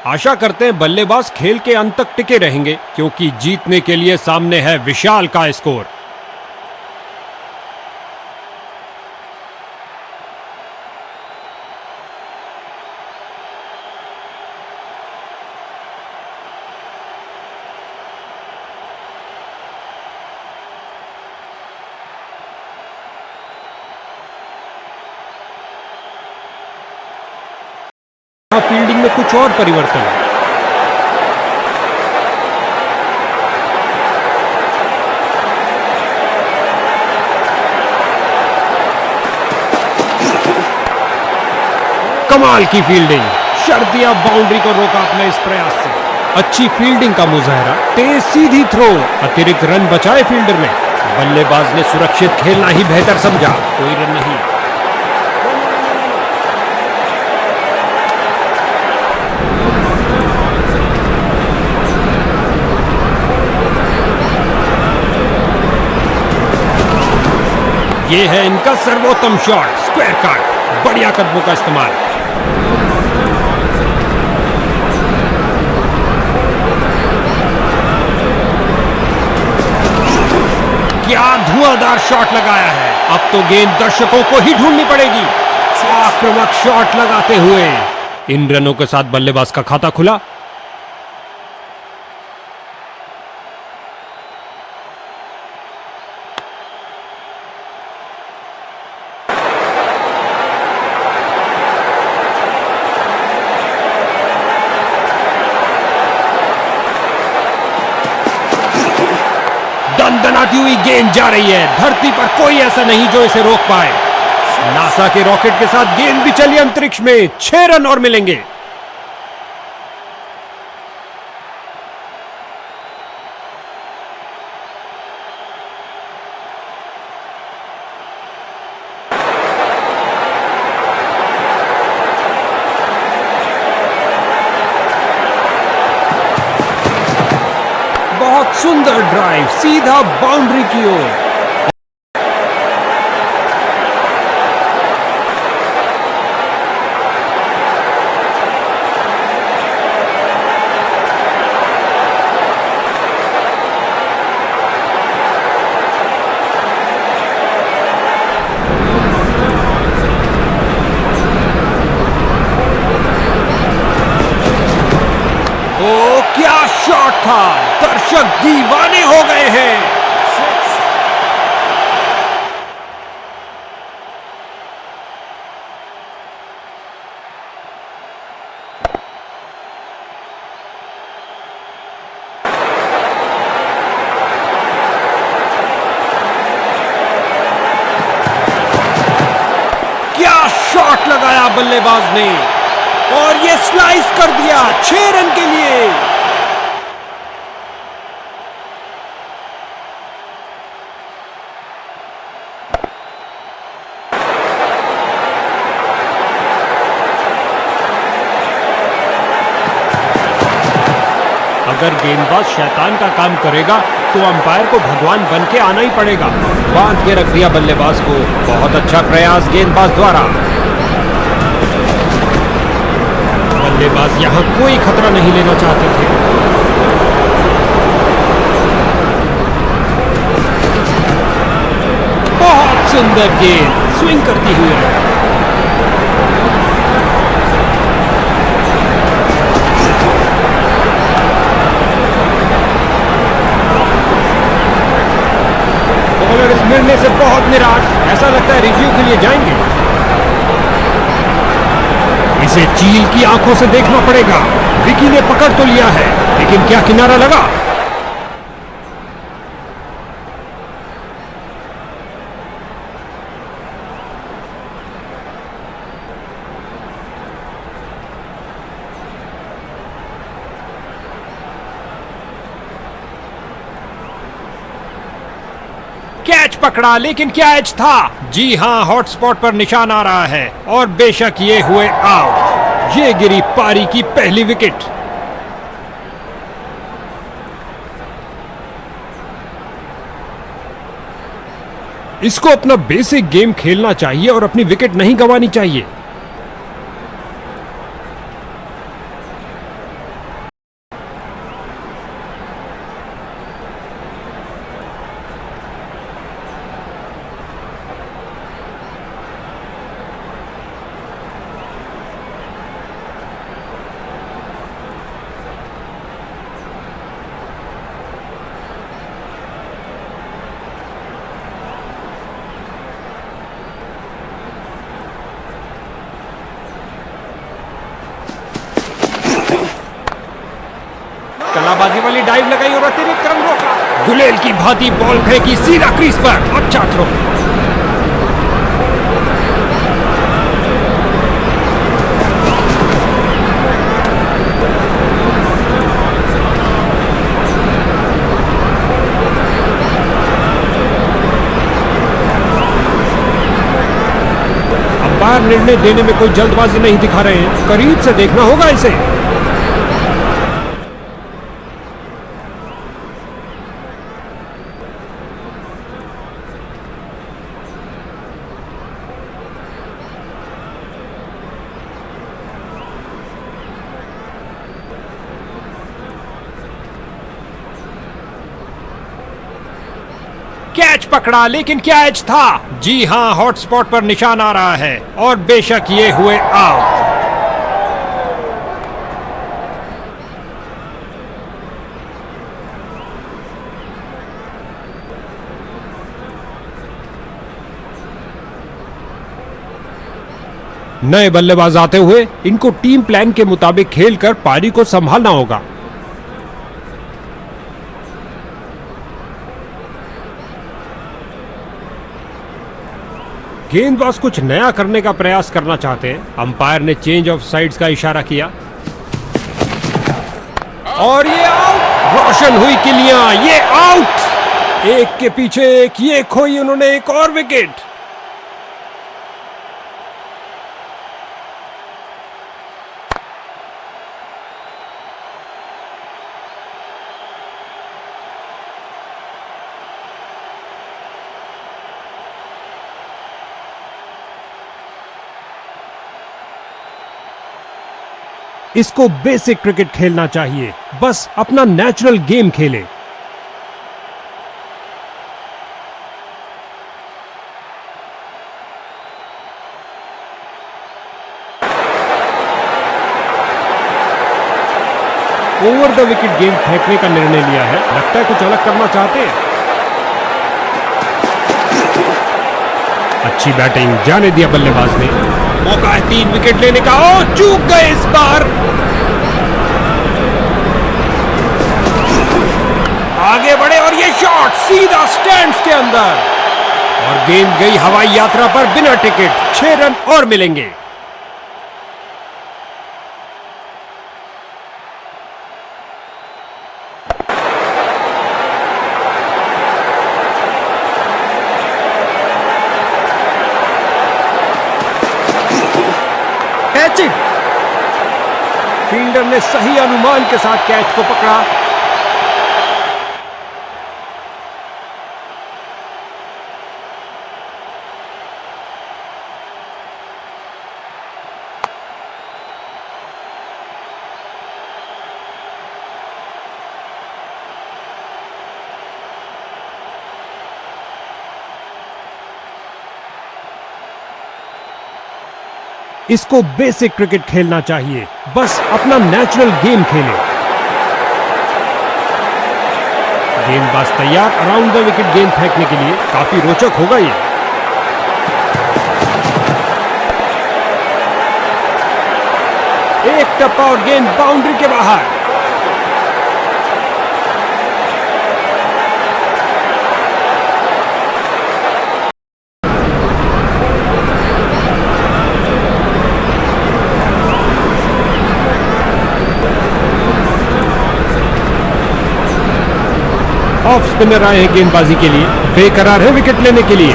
आशा करते हैं बल्लेबाज खेल के अंत तक टिके रहेंगे, क्योंकि जीतने के लिए सामने है विशाल का स्कोर। फील्डिंग में कुछ और परिवर्तन है। कमाल की फील्डिंग, शर्तिया बाउंड्री को रोका अपने इस प्रयास से। अच्छी फील्डिंग का मुजाहरा, तेज सीधी थ्रो, अतिरिक्त रन बचाए फील्डर ने। बल्लेबाज ने सुरक्षित खेलना ही बेहतर समझा, कोई रन नहीं। ये है इनका सर्वोत्तम शॉट, स्क्वायर कट, बढ़िया कदमों का इस्तेमाल। क्या धुआंधार शॉट लगाया है। अब तो गेंद दर्शकों को ही ढूंढनी पड़ेगी। आक्रामक शॉट लगाते हुए इन रनों के साथ बल्लेबाज का खाता खुला। दनाती हुई गेंद जा रही है, धरती पर कोई ऐसा नहीं जो इसे रोक पाए। नासा के रॉकेट के साथ गेंद भी चली अंतरिक्ष में, 6 रन और मिलेंगे। बहुत सुंदर ड्राइव, सीधा बाउंड्री की ओर। ओ क्या शॉट लगाया बल्लेबाज ने और ये स्लाइस कर दिया 6 रन के लिए। अगर गेंदबाज शैतान का काम करेगा तो अंपायर को भगवान बन के आना ही पड़ेगा। बांध के रख दिया बल्लेबाज को। बहुत अच्छा प्रयास गेंदबाज द्वारा। बल्लेबाज यहां कोई खतरा नहीं लेना चाहते थे। बहुत सुंदर गेंद स्विंग करती हुई। बॉलर इस निर्णय से बहुत निराश। ऐसा लगता है रिव्यू के लिए जाएंगे। इसे चील की आंखों से देखना पड़ेगा। विकी ने पकड़ तो लिया है, लेकिन क्या किनारा लगा? कैच पकड़ा, लेकिन क्या एज था? जी हां, हॉटस्पॉट पर निशान आ रहा है और बेशक ये हुए आउट। ये गिरी पारी की पहली विकेट। इसको अपना बेसिक गेम खेलना चाहिए और अपनी विकेट नहीं गंवानी चाहिए। कलाबाजी वाली डाइव लगाई और अतिरिक्त रन रोका। गुलेल की भांति बॉल फेंकी सीधा क्रीज पर। अच्छा थ्रो। अंपायर निर्णय देने में कोई जल्दबाजी नहीं दिखा रहे हैं। करीब से देखना होगा इसे। कैच पकड़ा, लेकिन क्या एज था? जी हां, हॉटस्पॉट पर निशान आ रहा है और बेशक ये हुए आउट। नए बल्लेबाज आते हुए इनको टीम प्लान के मुताबिक खेलकर पारी को संभालना होगा। गेंदबाज कुछ नया करने का प्रयास करना चाहते हैं। अंपायर ने चेंज ऑफ साइड्स का इशारा किया और ये आउट। रोशन हुई किलियां, ये आउट। एक के पीछे एक, ये खोई उन्होंने एक और विकेट। इसको बेसिक क्रिकेट खेलना चाहिए। बस अपना नेचुरल गेम खेले। ओवर द विकेट गेंद फेंकने का निर्णय लिया है। लगता है कुछ अलग करना चाहते हैं। अच्छी बैटिंग, जाने दिया बल्लेबाज ने। मौका है 3 विकेट लेने का। ओ, चूक गए इस बार। आगे बढ़े और ये शॉट सीधा स्टैंड्स के अंदर। और गेंद गई हवाई यात्रा पर बिना टिकट। 6 रन और मिलेंगे। Catch it. फील्डर ने सही अनुमान के साथ कैच को पकड़ा। इसको बेसिक क्रिकेट खेलना चाहिए, बस अपना नेचुरल गेम खेले। गेंदबाज तैयार अराउंड द विकेट गेंद फेंकने के लिए। काफी रोचक होगा ये। एक टप्पा और गेंद बाउंड्री के बाहर। ऑफ स्पिनर आए हैं गेंदबाजी के लिए, बेकरार है विकेट लेने के लिए।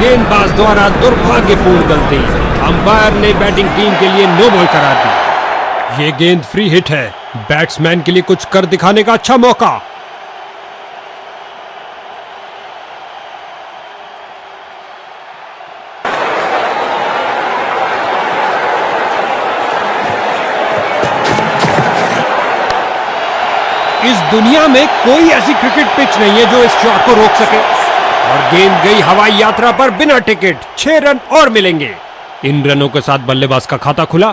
गेंदबाज द्वारा दुर्भाग्यपूर्ण गलती। अंपायर ने बैटिंग टीम के लिए नो बॉल करार दी। ये गेंद फ्री हिट है। बैट्समैन के लिए कुछ कर दिखाने का अच्छा मौका। इस दुनिया में कोई ऐसी क्रिकेट पिच नहीं है जो इस शॉट को रोक सके। और गेंद गई हवाई यात्रा पर बिना टिकट। 6 रन और मिलेंगे। इन रनों के साथ बल्लेबाज का खाता खुला।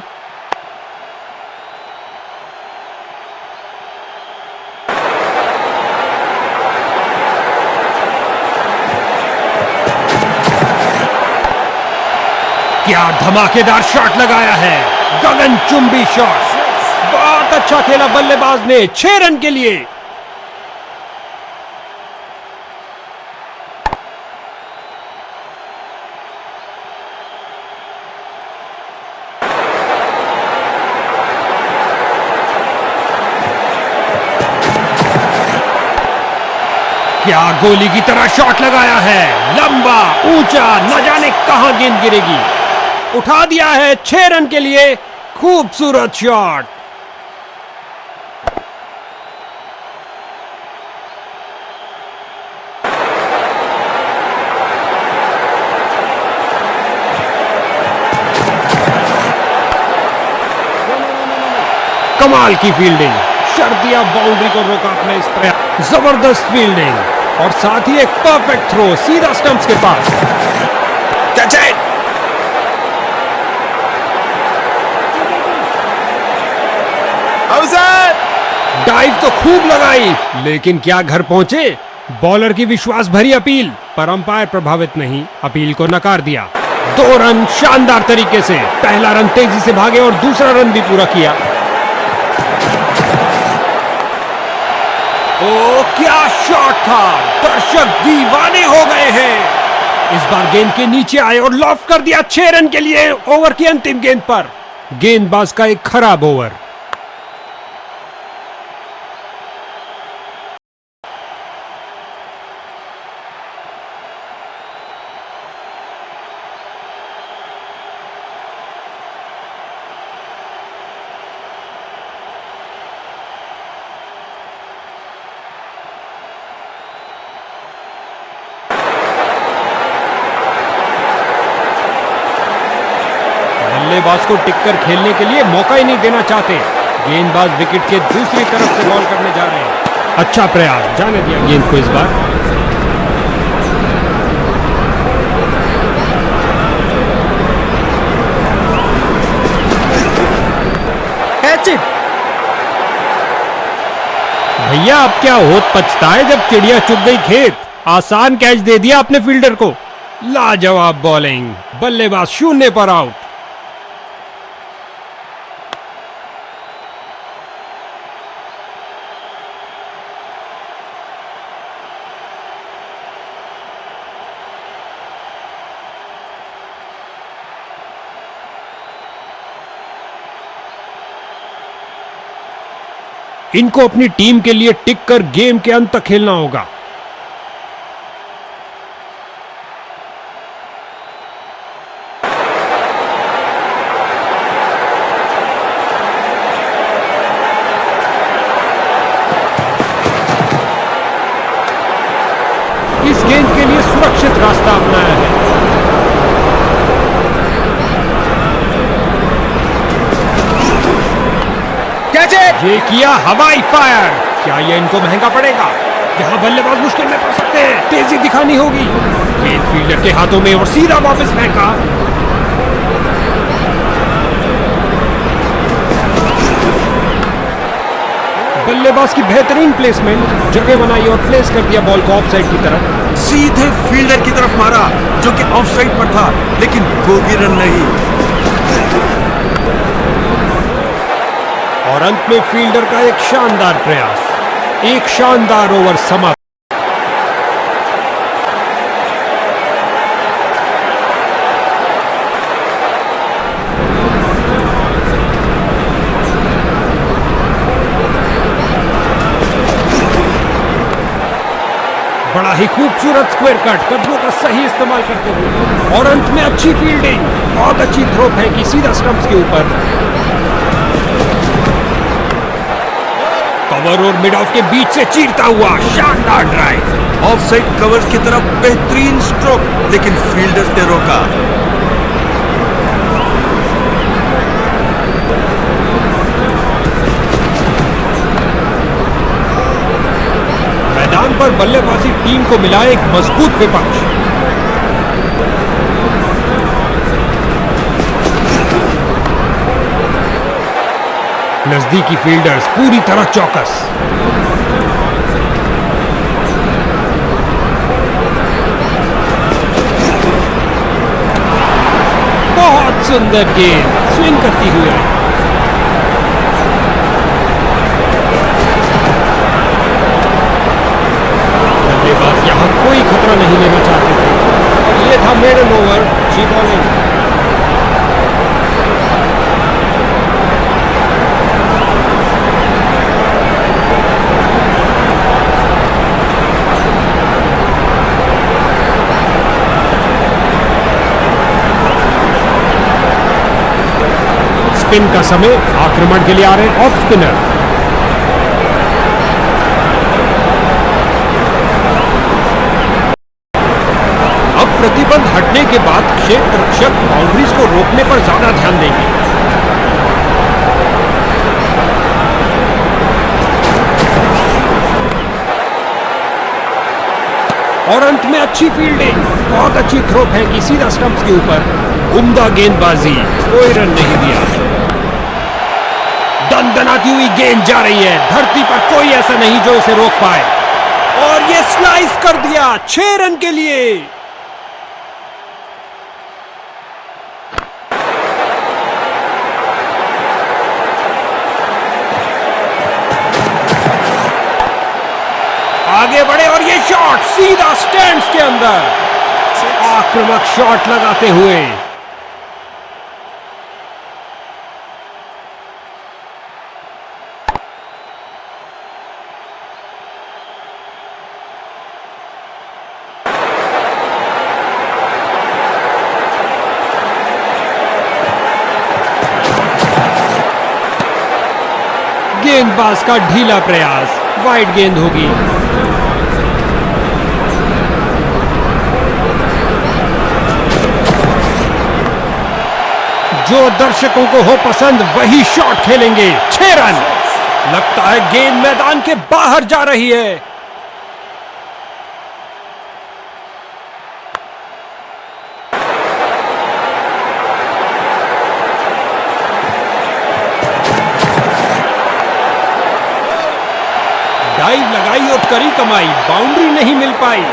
क्या धमाकेदार शॉट लगाया है। गगनचुंबी शॉट। बहुत अच्छा खेला बल्लेबाज ने। 6 रन के लिए। क्या गोली की तरह शॉट लगाया है। लंबा ऊंचा, न जाने कहां गेंद गिरेगी। उठा दिया है। 6 रन के लिए। खूबसूरत शॉट। कमाल की फील्डिंग। शर्तिया बाउंड्री को रोका अपने इस प्रयास। जबरदस्त फील्डिंग और साथ ही एक परफेक्ट थ्रो सीधा स्टंप्स के पास। डाइव तो खूब लगाई, लेकिन क्या घर पहुंचे। बॉलर की विश्वास भरी अपील पर अंपायर प्रभावित नहीं, अपील को नकार दिया। 2 रन शानदार तरीके से। पहला रन तेजी से भागे और दूसरा रन भी पूरा किया। ओ क्या शॉट था। दर्शक दीवाने हो गए हैं। इस बार गेंद के नीचे आए और लॉफ्ट कर दिया। 6 रन के लिए ओवर की अंतिम गेंद पर। गेंदबाज का एक खराब ओवर। बल्लेबाज को टिककर खेलने के लिए मौका ही नहीं देना चाहते। गेंदबाज विकेट के दूसरी तरफ से बॉल करने जा रहे हैं। अच्छा प्रयास। जाने दिया गेंद को इस बार। Catch it. भैया अब क्या होत पछताए जब चिड़िया चुग गई खेत। आसान कैच दे दिया अपने फील्डर को। लाजवाब बॉलिंग। बल्लेबाज 0 पर आउट। इनको अपनी टीम के लिए टिक कर गेम के अंत तक खेलना होगा। इस गेंद के लिए सुरक्षित रास्ता अपनाया है। Catch it. ये किया हवाई फायर। क्या ये इनको महंगा पड़ेगा? यहाँ बल्लेबाज मुश्किल में पड़ सकते हैं। तेजी दिखानी होगी। गेंद फील्डर के हाथों में और सीधा वापस फेंका। बल्लेबाज की बेहतरीन प्लेसमेंट, जगह बनाई और प्लेस कर दिया बॉल को ऑफसाइड की तरफ। सीधे फील्डर की तरफ मारा जो कि ऑफसाइड पर था, लेकिन कोई रन नहीं। और अंत में फील्डर का एक शानदार प्रयास, एक शानदार ओवर समाप्त। बड़ा ही खूबसूरत स्क्वायर कट, कदमों का सही इस्तेमाल करते हुए और अंत में अच्छी फील्डिंग, बहुत अच्छी थ्रो फेंकी सीधा स्टंप्स के ऊपर। कवर और मिड ऑफ के बीच से चीरता हुआ शानदार ड्राइव। ऑफसाइड कवर की तरफ बेहतरीन स्ट्रोक, लेकिन फील्डर्स ने रोका। मैदान पर बल्लेबाजी टीम को मिला एक मजबूत विपक्ष। नजदीकी फील्डर्स पूरी तरह चौकस। बहुत सुंदर गेंद स्विंग करती हुई आई। बल्लेबाज यहां कोई खतरा नहीं लेना चाहते थे और ये था मेडन ओवर, जी बॉलिंग। स्पिन का समय, आक्रमण के लिए आ रहे हैं ऑफ स्पिनर। अब प्रतिबंध हटने के बाद क्षेत्र रक्षक बाउंड्रीज को रोकने पर ज्यादा ध्यान देंगे। और अंत में अच्छी फील्डिंग, बहुत अच्छी थ्रो फेंकी सीधा स्टंप्स के ऊपर। उम्दा गेंदबाजी, कोई रन नहीं दिया। दनदनाती हुई गेंद जा रही है, धरती पर कोई ऐसा नहीं जो इसे रोक पाए और ये स्लाइस कर दिया 6 रन के लिए। आगे बढ़े और ये शॉट सीधा स्टैंड्स के अंदर। आक्रामक शॉट लगाते हुए गेंदबाज का ढीला प्रयास, वाइड गेंद होगी। जो दर्शकों को हो पसंद वही शॉट खेलेंगे। 6 रन। लगता है गेंद मैदान के बाहर जा रही है। डाइव लगाई और करी कमाई, बाउंड्री नहीं मिल पाई।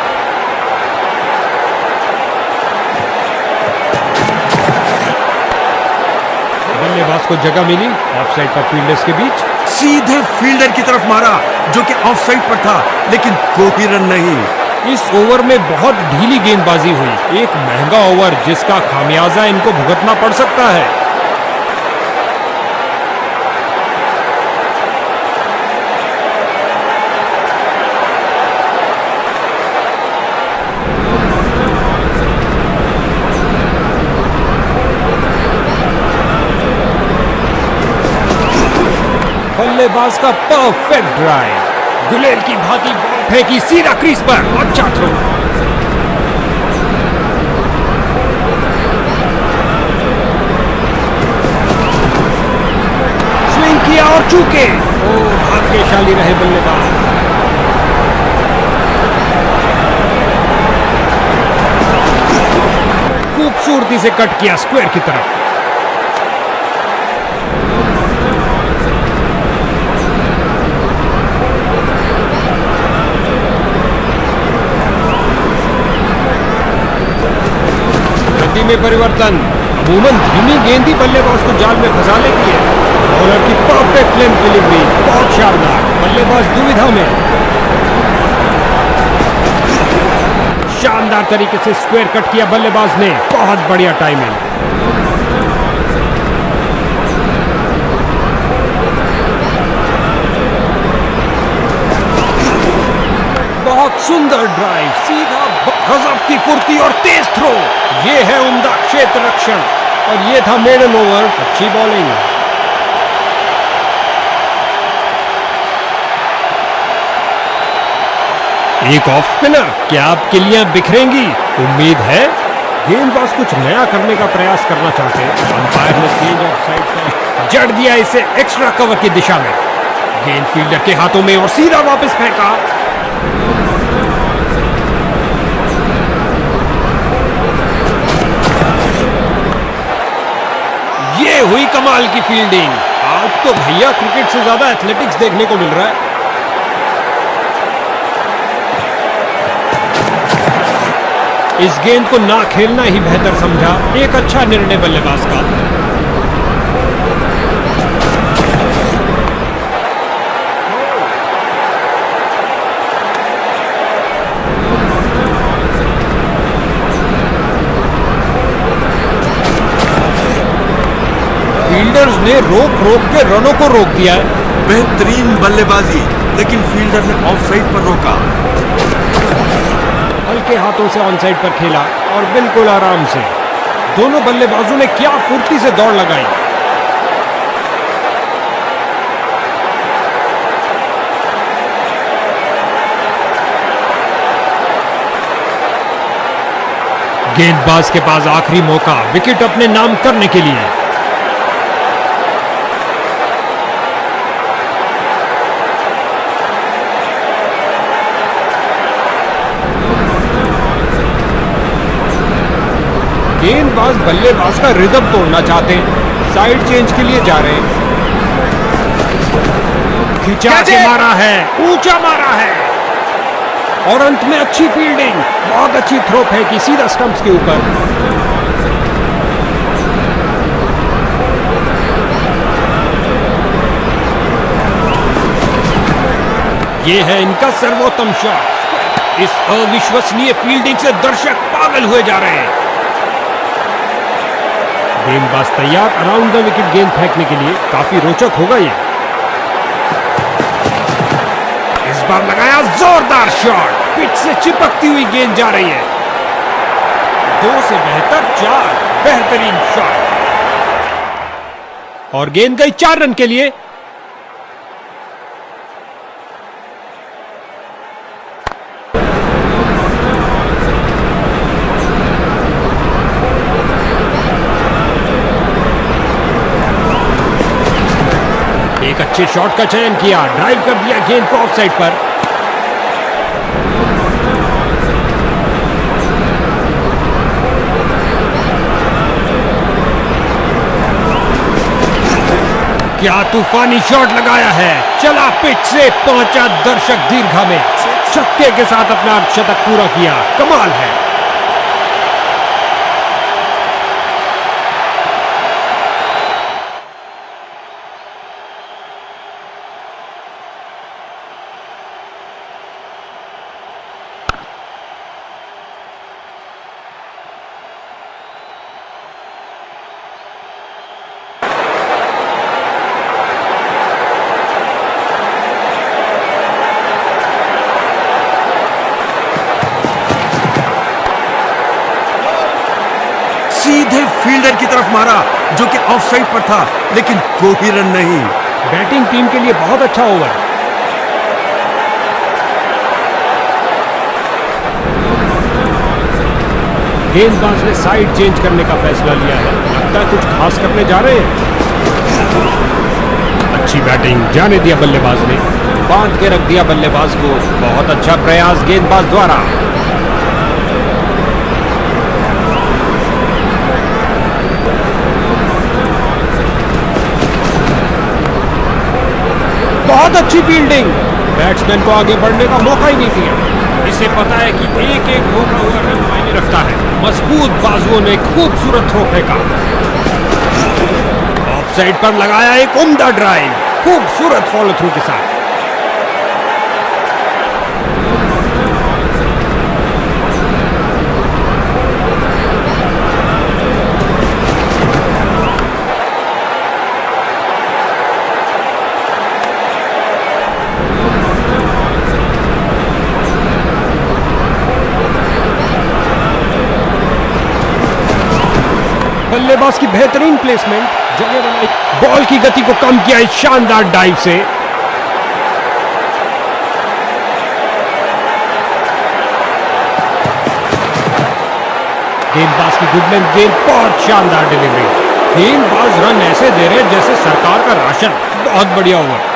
बल्लेबाज को जगह मिली ऑफसाइड पर फील्डर्स के बीच। सीधे फील्डर की तरफ मारा जो कि ऑफसाइड पर था, लेकिन कोई रन नहीं। इस ओवर में बहुत ढीली गेंदबाजी हुई। एक महंगा ओवर जिसका खामियाजा इनको भुगतना पड़ सकता है। बल्लेबाज का परफेक्ट ड्राइव, गुलेल की भांति बॉल फेंकी सीधा क्रीज पर। अच्छा थ्रो। स्विंग किया और चूके। ओ, भाग्यशाली रहे बल्लेबाज। खूबसूरती से कट किया स्क्वायर की तरफ। गति में परिवर्तन। अमूमन धीमी गेंद ही बल्लेबाज को जाल में फंसा लेती है। बॉलर की परफेक्ट लेंथ डिलीवरी, बहुत शानदार। बल्लेबाज दुविधा में। शानदार तरीके से स्क्वायर कट किया बल्लेबाज ने। बहुत बढ़िया टाइमिंग। बहुत सुंदर ड्राइव, सीधा गजब की फुर्ती और तेज थ्रो। ये है उम्दा क्षेत्र रक्षण और ये था मेडन ओवर। अच्छी बॉलिंग। एक ऑफ स्पिनर। क्या आप किलियां बिखरेंगी? उम्मीद है। गेंदबाज कुछ नया करने का प्रयास करना चाहते हैं। अंपायर ने चेंज ऑफ साइड जड़ दिया इसे एक्स्ट्रा कवर की दिशा में। गेंद फील्डर के हाथों में और सीधा वापस फेंका। ये हुई कमाल की फील्डिंग। आज तो भैया क्रिकेट से ज्यादा एथलेटिक्स देखने को मिल रहा है। इस गेंद को ना खेलना ही बेहतर समझा। एक अच्छा निर्णय बल्लेबाज का। फील्डर्स ने रोक रोक के रनों को रोक दिया है। बेहतरीन बल्लेबाजी, लेकिन फील्डर ने ऑफ साइड पर रोका। हल्के हाथों से ऑन साइड पर खेला और बिल्कुल आराम से। दोनों बल्लेबाजों ने क्या फुर्ती से दौड़ लगाई। गेंदबाज के पास आखिरी मौका विकेट अपने नाम करने के लिए। गेंदबाज बल्लेबाज का रिदम तोड़ना चाहते हैं। साइड चेंज के लिए जा रहे हैं। खिंचा के मारा है, ऊंचा मारा है और अंत में अच्छी फील्डिंग। बहुत अच्छी थ्रो फेंकी सीधा स्टंप्स के ऊपर। यह है इनका सर्वोत्तम शॉट। इस अविश्वसनीय फील्डिंग से दर्शक पागल हुए जा रहे हैं। गेंदबाज तैयार अराउंड द विकेट गेंद फेंकने के लिए। काफी रोचक होगा ये। इस बार लगाया जोरदार शॉट। पिच से चिपकती हुई गेंद जा रही है। 2 से बेहतर 4। बेहतरीन शॉट और गेंद गई 4 रन के लिए। एक अच्छे शॉट का चयन किया। ड्राइव कर दिया गेंद को ऑफ साइड पर। क्या तूफानी शॉट लगाया है। चला पिच से, पहुंचा दर्शक दीर्घा में। छक्के के साथ अपना शतक पूरा किया। कमाल है। सीधे फील्डर की तरफ मारा, जो कि ऑफ साइड पर था, लेकिन कोई रन नहीं। बैटिंग टीम के लिए बहुत अच्छा ओवर। गेंदबाज ने साइड चेंज करने का फैसला लिया है, लगता है कुछ खास करने जा रहे हैं। अच्छी बैटिंग, जाने दिया बल्लेबाज ने, बांध के रख दिया बल्लेबाज को। बहुत अच्छा प्रयास गेंदबाज द्वारा। बहुत अच्छी फील्डिंग, बैट्समैन को आगे बढ़ने का मौका ही नहीं दिया। इसे पता है कि एक एक रोका हुआ रन मायने रखता है। मजबूत बाजुओं ने खूबसूरत थ्रो फेंका, ऑफ साइड पर लगाया एक उम्दा ड्राइव, खूबसूरत फॉलो थ्रू के साथ। बल्लेबाज की बेहतरीन प्लेसमेंट, जगह बनाई, बॉल की गति को कम किया इस शानदार डाइव से। गेंदबाज की गुड लेंथ गेंद, बहुत शानदार डिलीवरी। गेंदबाज रन ऐसे दे रहे जैसे सरकार का राशन। बहुत बढ़िया ओवर।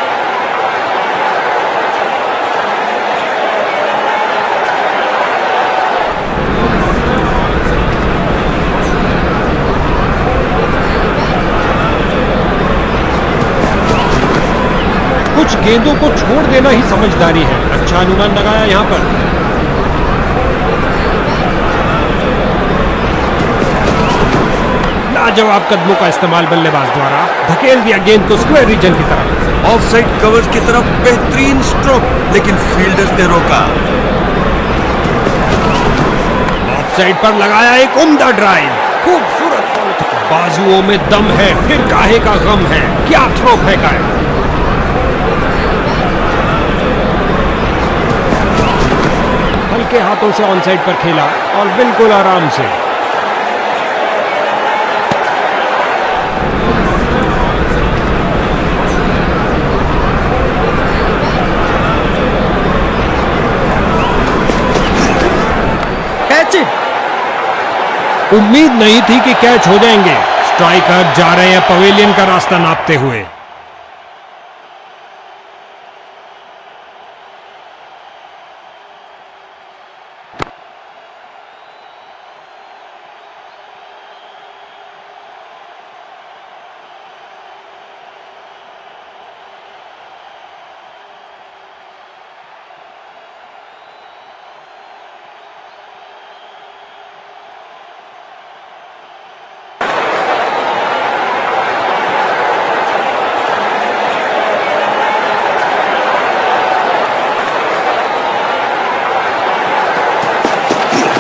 कुछ गेंदों को छोड़ देना ही समझदारी है। अच्छा अनुमान लगाया यहां पर। लाजवाब कदमों का इस्तेमाल बल्लेबाज द्वारा, धकेल दिया गेंद को स्क्वायर रीजन की तरफ। ऑफ साइड कवर्स की तरफ बेहतरीन स्ट्रोक, लेकिन फील्डर्स ने रोका। ऑफ साइड पर लगाया एक उम्दा ड्राइव, खूबसूरत फॉलो थ्रू। बाजुओं में दम है, फिर काहे का गम है। क्या थ्रो फेंका है। हल्के हाथों से ऑन साइड पर खेला और बिल्कुल आराम से। Catch it. उम्मीद नहीं थी कि कैच हो जाएंगे। स्ट्राइकर जा रहे हैं पवेलियन का रास्ता नापते हुए।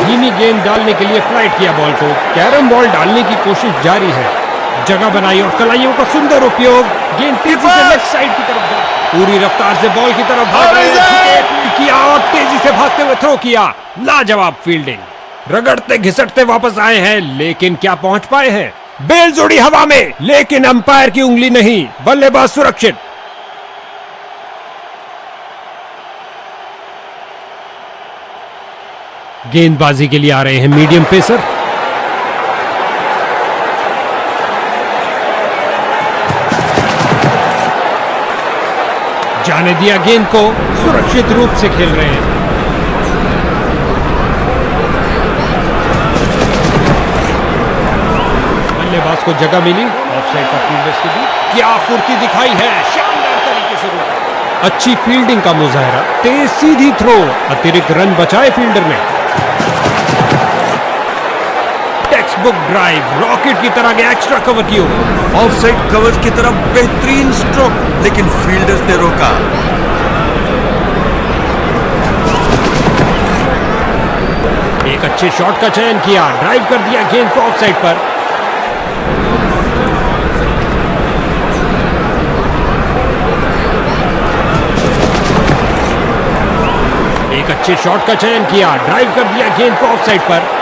धीमी गेंद डालने के लिए फ्लाइट किया बॉल को। कैरम बॉल डालने की कोशिश जारी है। जगह बनाई और कलाइयों का सुंदर उपयोग। गेंद तेजी से लेफ्ट साइड की तरफ जा, पूरी रफ्तार से बॉल की तरफ भाग रहे हैं। किया और तेजी से भागते हुए थ्रो किया। लाजवाब फील्डिंग। रगड़ते घिसटते वापस आए हैं, लेकिन क्या पहुंच पाए हैं। बेल्स उड़ी हवा में, लेकिन अंपायर की उंगली नहीं। बल्लेबाज सुरक्षित। गेंदबाजी के लिए आ रहे हैं मीडियम पेसर। जाने दिया गेंद को, सुरक्षित रूप से खेल रहे हैं। बल्लेबाज को जगह मिली ऑफसाइड का फील्डर्स के बीच। क्या फुर्ती दिखाई है, शानदार तरीके से रोका। अच्छी फील्डिंग का मुजाहरा, तेज सीधी थ्रो, अतिरिक्त रन बचाए फील्डर ने। टेक्स्टबुक ड्राइव, रॉकेट की तरह गया, एक्स्ट्रा कवर की ओर। ऑफ साइड कवर्स की तरफ बेहतरीन स्ट्रोक, लेकिन फील्डर्स ने रोका। एक अच्छे शॉट का चयन किया, ड्राइव कर दिया गेंद को ऑफ साइड पर। एक अच्छे शॉट का चयन किया, ड्राइव कर दिया गेंद को ऑफ साइड पर।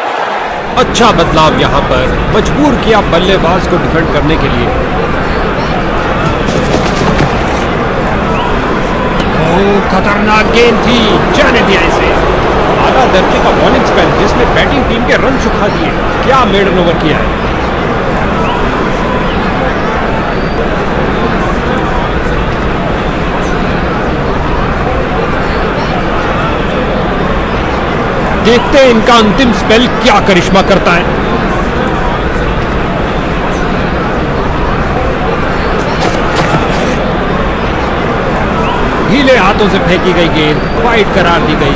अच्छा बदलाव यहां पर, मजबूर किया बल्लेबाज को डिफेंड करने के लिए। खतरनाक गेंद थी, जाने दिया इसे। आला दर्जे का बॉलिंग स्पेल जिसने बैटिंग टीम के रन सुखा दिए। क्या मेडन ओवर किया है। देखते हैं इनका अंतिम स्पेल क्या करिश्मा करता है। ढीले हाथों से फेंकी गई गेंद वाइड करार दी गई।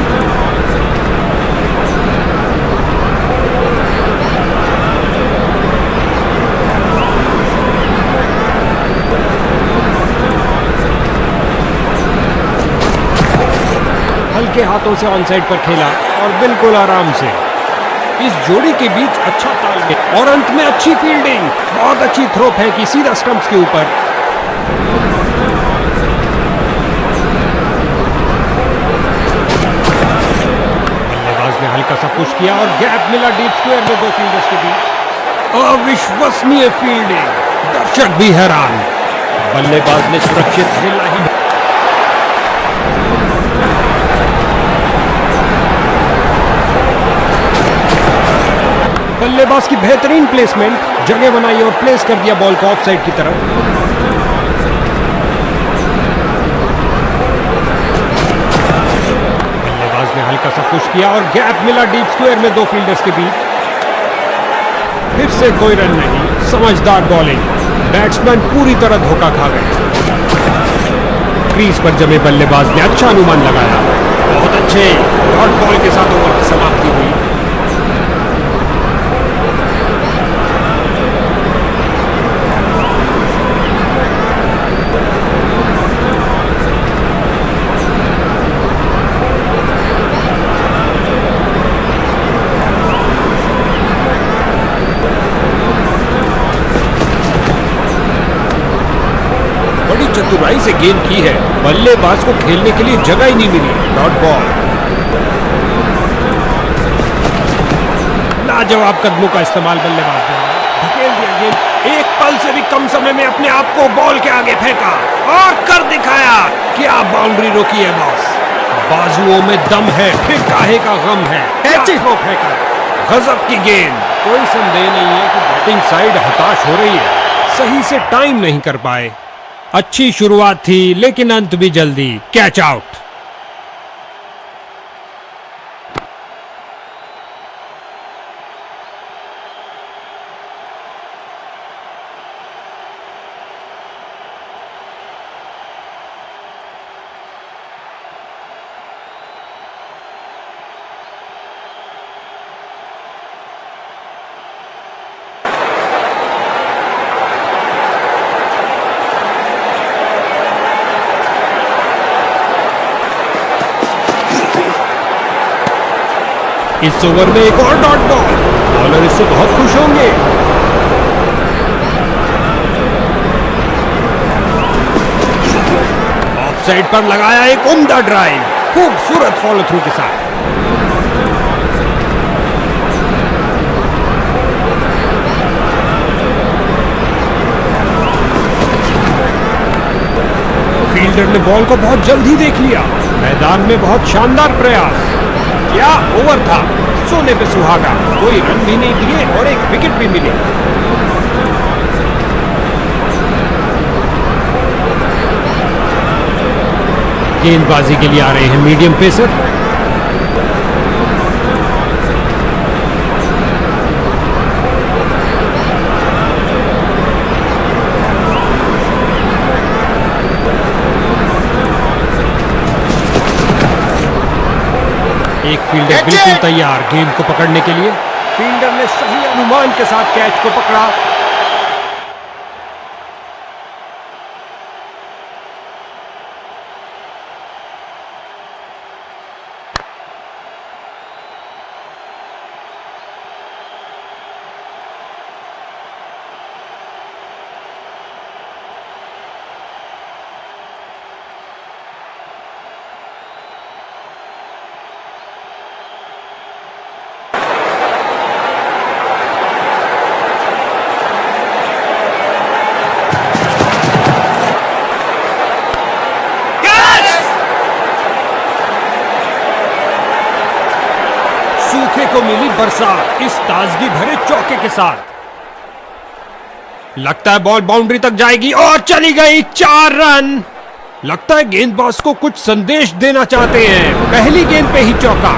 हल्के हाथों से ऑन साइड पर खेला और बिल्कुल आराम से। इस जोड़ी के बीच अच्छा तालमेल और अंत में अच्छी फील्डिंग। बहुत अच्छी थ्रो फेंकी सीधा स्टंप्स के ऊपर। हल्का सा पुश किया और गैप मिला डीप स्क्वायर में दो फील्डर्स के बीच। अविश्वसनीय फील्डिंग, दर्शक भी हैरान। बल्लेबाज ने सुरक्षित खेला ही। बल्लेबाज की बेहतरीन प्लेसमेंट, जगह बनाई और प्लेस कर दिया बॉल को ऑफ साइड की तरफ। हल्का सा पुश किया और गैप मिला डीप स्क्वायर में दो फील्डर्स के बीच। फिर से कोई रन नहीं, समझदार बॉलिंग। बैट्समैन पूरी तरह धोखा खा गए। क्रीज पर जमे बल्लेबाज ने अच्छा अनुमान लगाया। बहुत अच्छे डॉट बॉल के साथ ओवर की समाप्ति हुई। चतुराई से गेंद की है, बल्लेबाज को खेलने के लिए जगह ही नहीं मिली। Dot ball. लाजवाब कदमों का इस्तेमाल बल्लेबाज ने धकेल दिया गेंद। एक पल से भी कम समय में अपने आप को बॉल के आगे फेंका और कर दिखाया। क्या बाउंड्री रोकी है बॉस। बाजुओं में दम है, फिर काहे का गम है। थ्रो फेंका, गजब की गेंद। कोई संदेह नहीं है कि बैटिंग साइड हताश हो रही है, सही से टाइम नहीं कर पाए। अच्छी शुरुआत थी लेकिन अंत भी जल्दी। Catch out. इस ओवर में एक और डॉट बॉल। बॉलर इससे बहुत खुश होंगे। ऑफ साइड पर लगाया एक उम्दा ड्राइव, खूबसूरत फॉलो थ्रू के साथ। फील्डर ने बॉल को बहुत जल्दी देख लिया। मैदान में बहुत शानदार प्रयास। क्या ओवर था, सोने पे सुहागा। कोई रन भी नहीं दिए और एक विकेट भी मिली। गेंदबाजी के लिए आ रहे हैं मीडियम पेसर। एक फील्डर बिल्कुल तैयार गेंद को पकड़ने के लिए। फील्डर ने सही अनुमान के साथ कैच को पकड़ा। देखने को मिली बरसात इस ताजगी भरे चौके के साथ। लगता है बॉल बाउंड्री तक जाएगी और चली गई 4 रन। लगता है गेंदबाज को कुछ संदेश देना चाहते हैं, पहली गेंद पे ही चौका।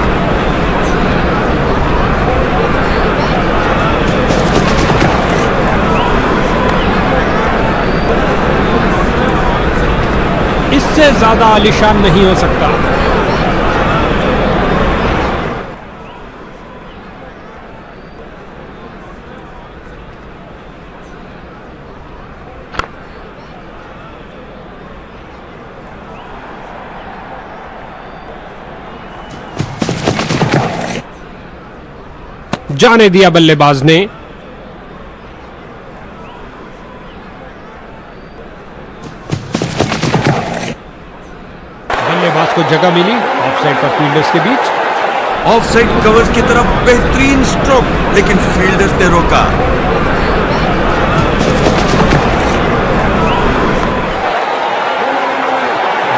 इससे ज्यादा आलीशान नहीं हो सकता। जाने दिया बल्लेबाज ने। बल्लेबाज को जगह मिली ऑफसाइड पर फील्डर्स के बीच। ऑफसाइड कवर्स की तरफ बेहतरीन स्ट्रोक, लेकिन फील्डर्स ने रोका।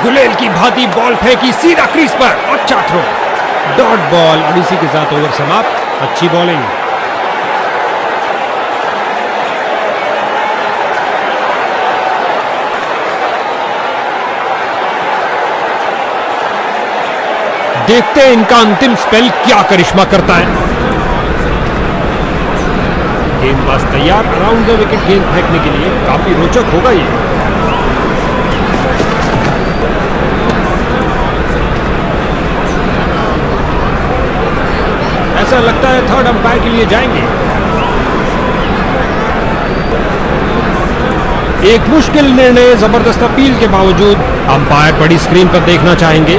गुलेल की भांति बॉल फेंकी सीधा क्रीज पर। अच्छा थ्रो, डॉट बॉल और इसी के साथ ओवर समाप्त। अच्छी बॉलिंग। देखते हैं इनका अंतिम स्पेल क्या करिश्मा करता है। गेंदबाज तैयार अराउंड द विकेट गेंद फेंकने के लिए। काफी रोचक होगा ये। ऐसा लगता है थर्ड अंपायर के लिए जाएंगे। एक मुश्किल निर्णय, जबरदस्त अपील के बावजूद अंपायर बड़ी स्क्रीन पर देखना चाहेंगे।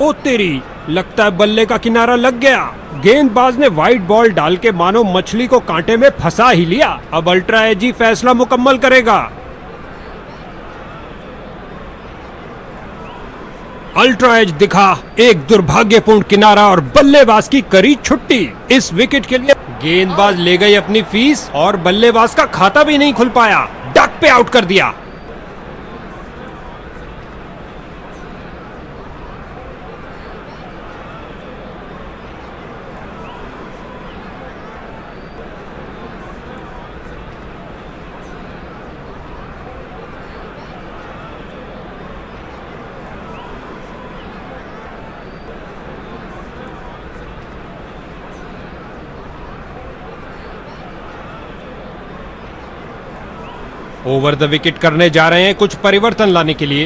ओ तेरी, लगता है बल्ले का किनारा लग गया। गेंदबाज ने वाइड बॉल डाल के मानो मछली को कांटे में फंसा ही लिया। अब अल्ट्रा एजी फैसला मुकम्मल करेगा। अल्ट्रा एज दिखा एक दुर्भाग्यपूर्ण किनारा और बल्लेबाज की करी छुट्टी। इस विकेट के लिए गेंदबाज ले गई अपनी फीस और बल्लेबाज का खाता भी नहीं खुल पाया। डक पे आउट कर दिया। ओवर द विकेट करने जा रहे हैं कुछ परिवर्तन लाने के लिए।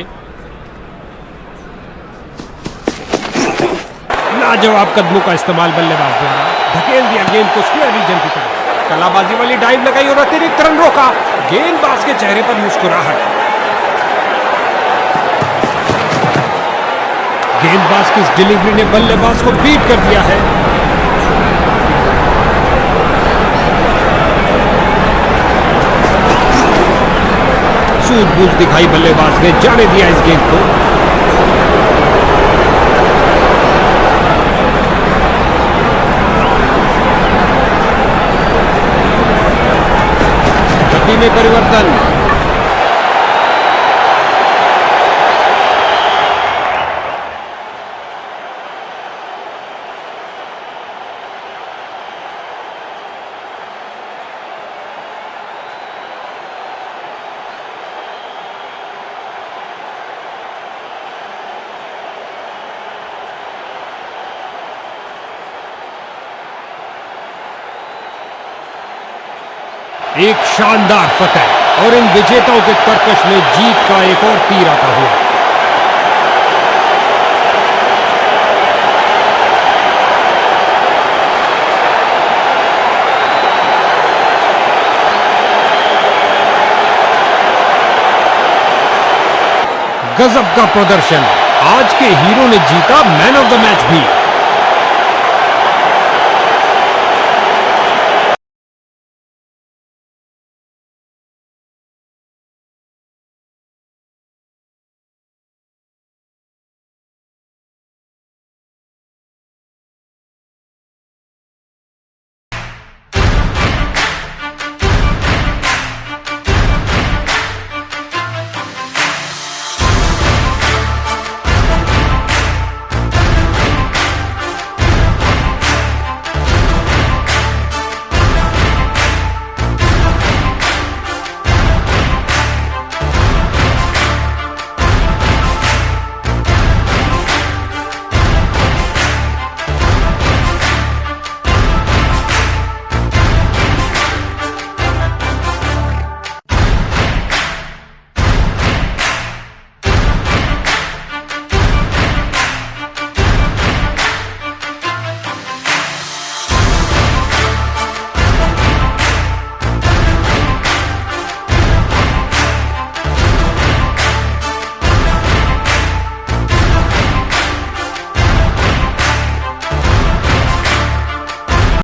लाजवाब कदमों का इस्तेमाल बल्लेबाज द्वारा धकेल दिया गेंद को स्क्वायर रीजन की तरफ। कलाबाजी वाली डाइव लगाई और अतिरिक्त रन रोका। गेंदबाज के चेहरे पर मुस्कुराहट। गेंदबाज की इस डिलीवरी ने बल्लेबाज को बीट कर दिया है। सूझबूझ दिखाई बल्लेबाज ने, जाने दिया इस गेंद को। गति में परिवर्तन। एक शानदार फतह और इन विजेताओं के तरकश में जीत का एक और तीर आता हुआ। गजब का प्रदर्शन। आज के हीरो ने जीता मैन ऑफ द मैच भी।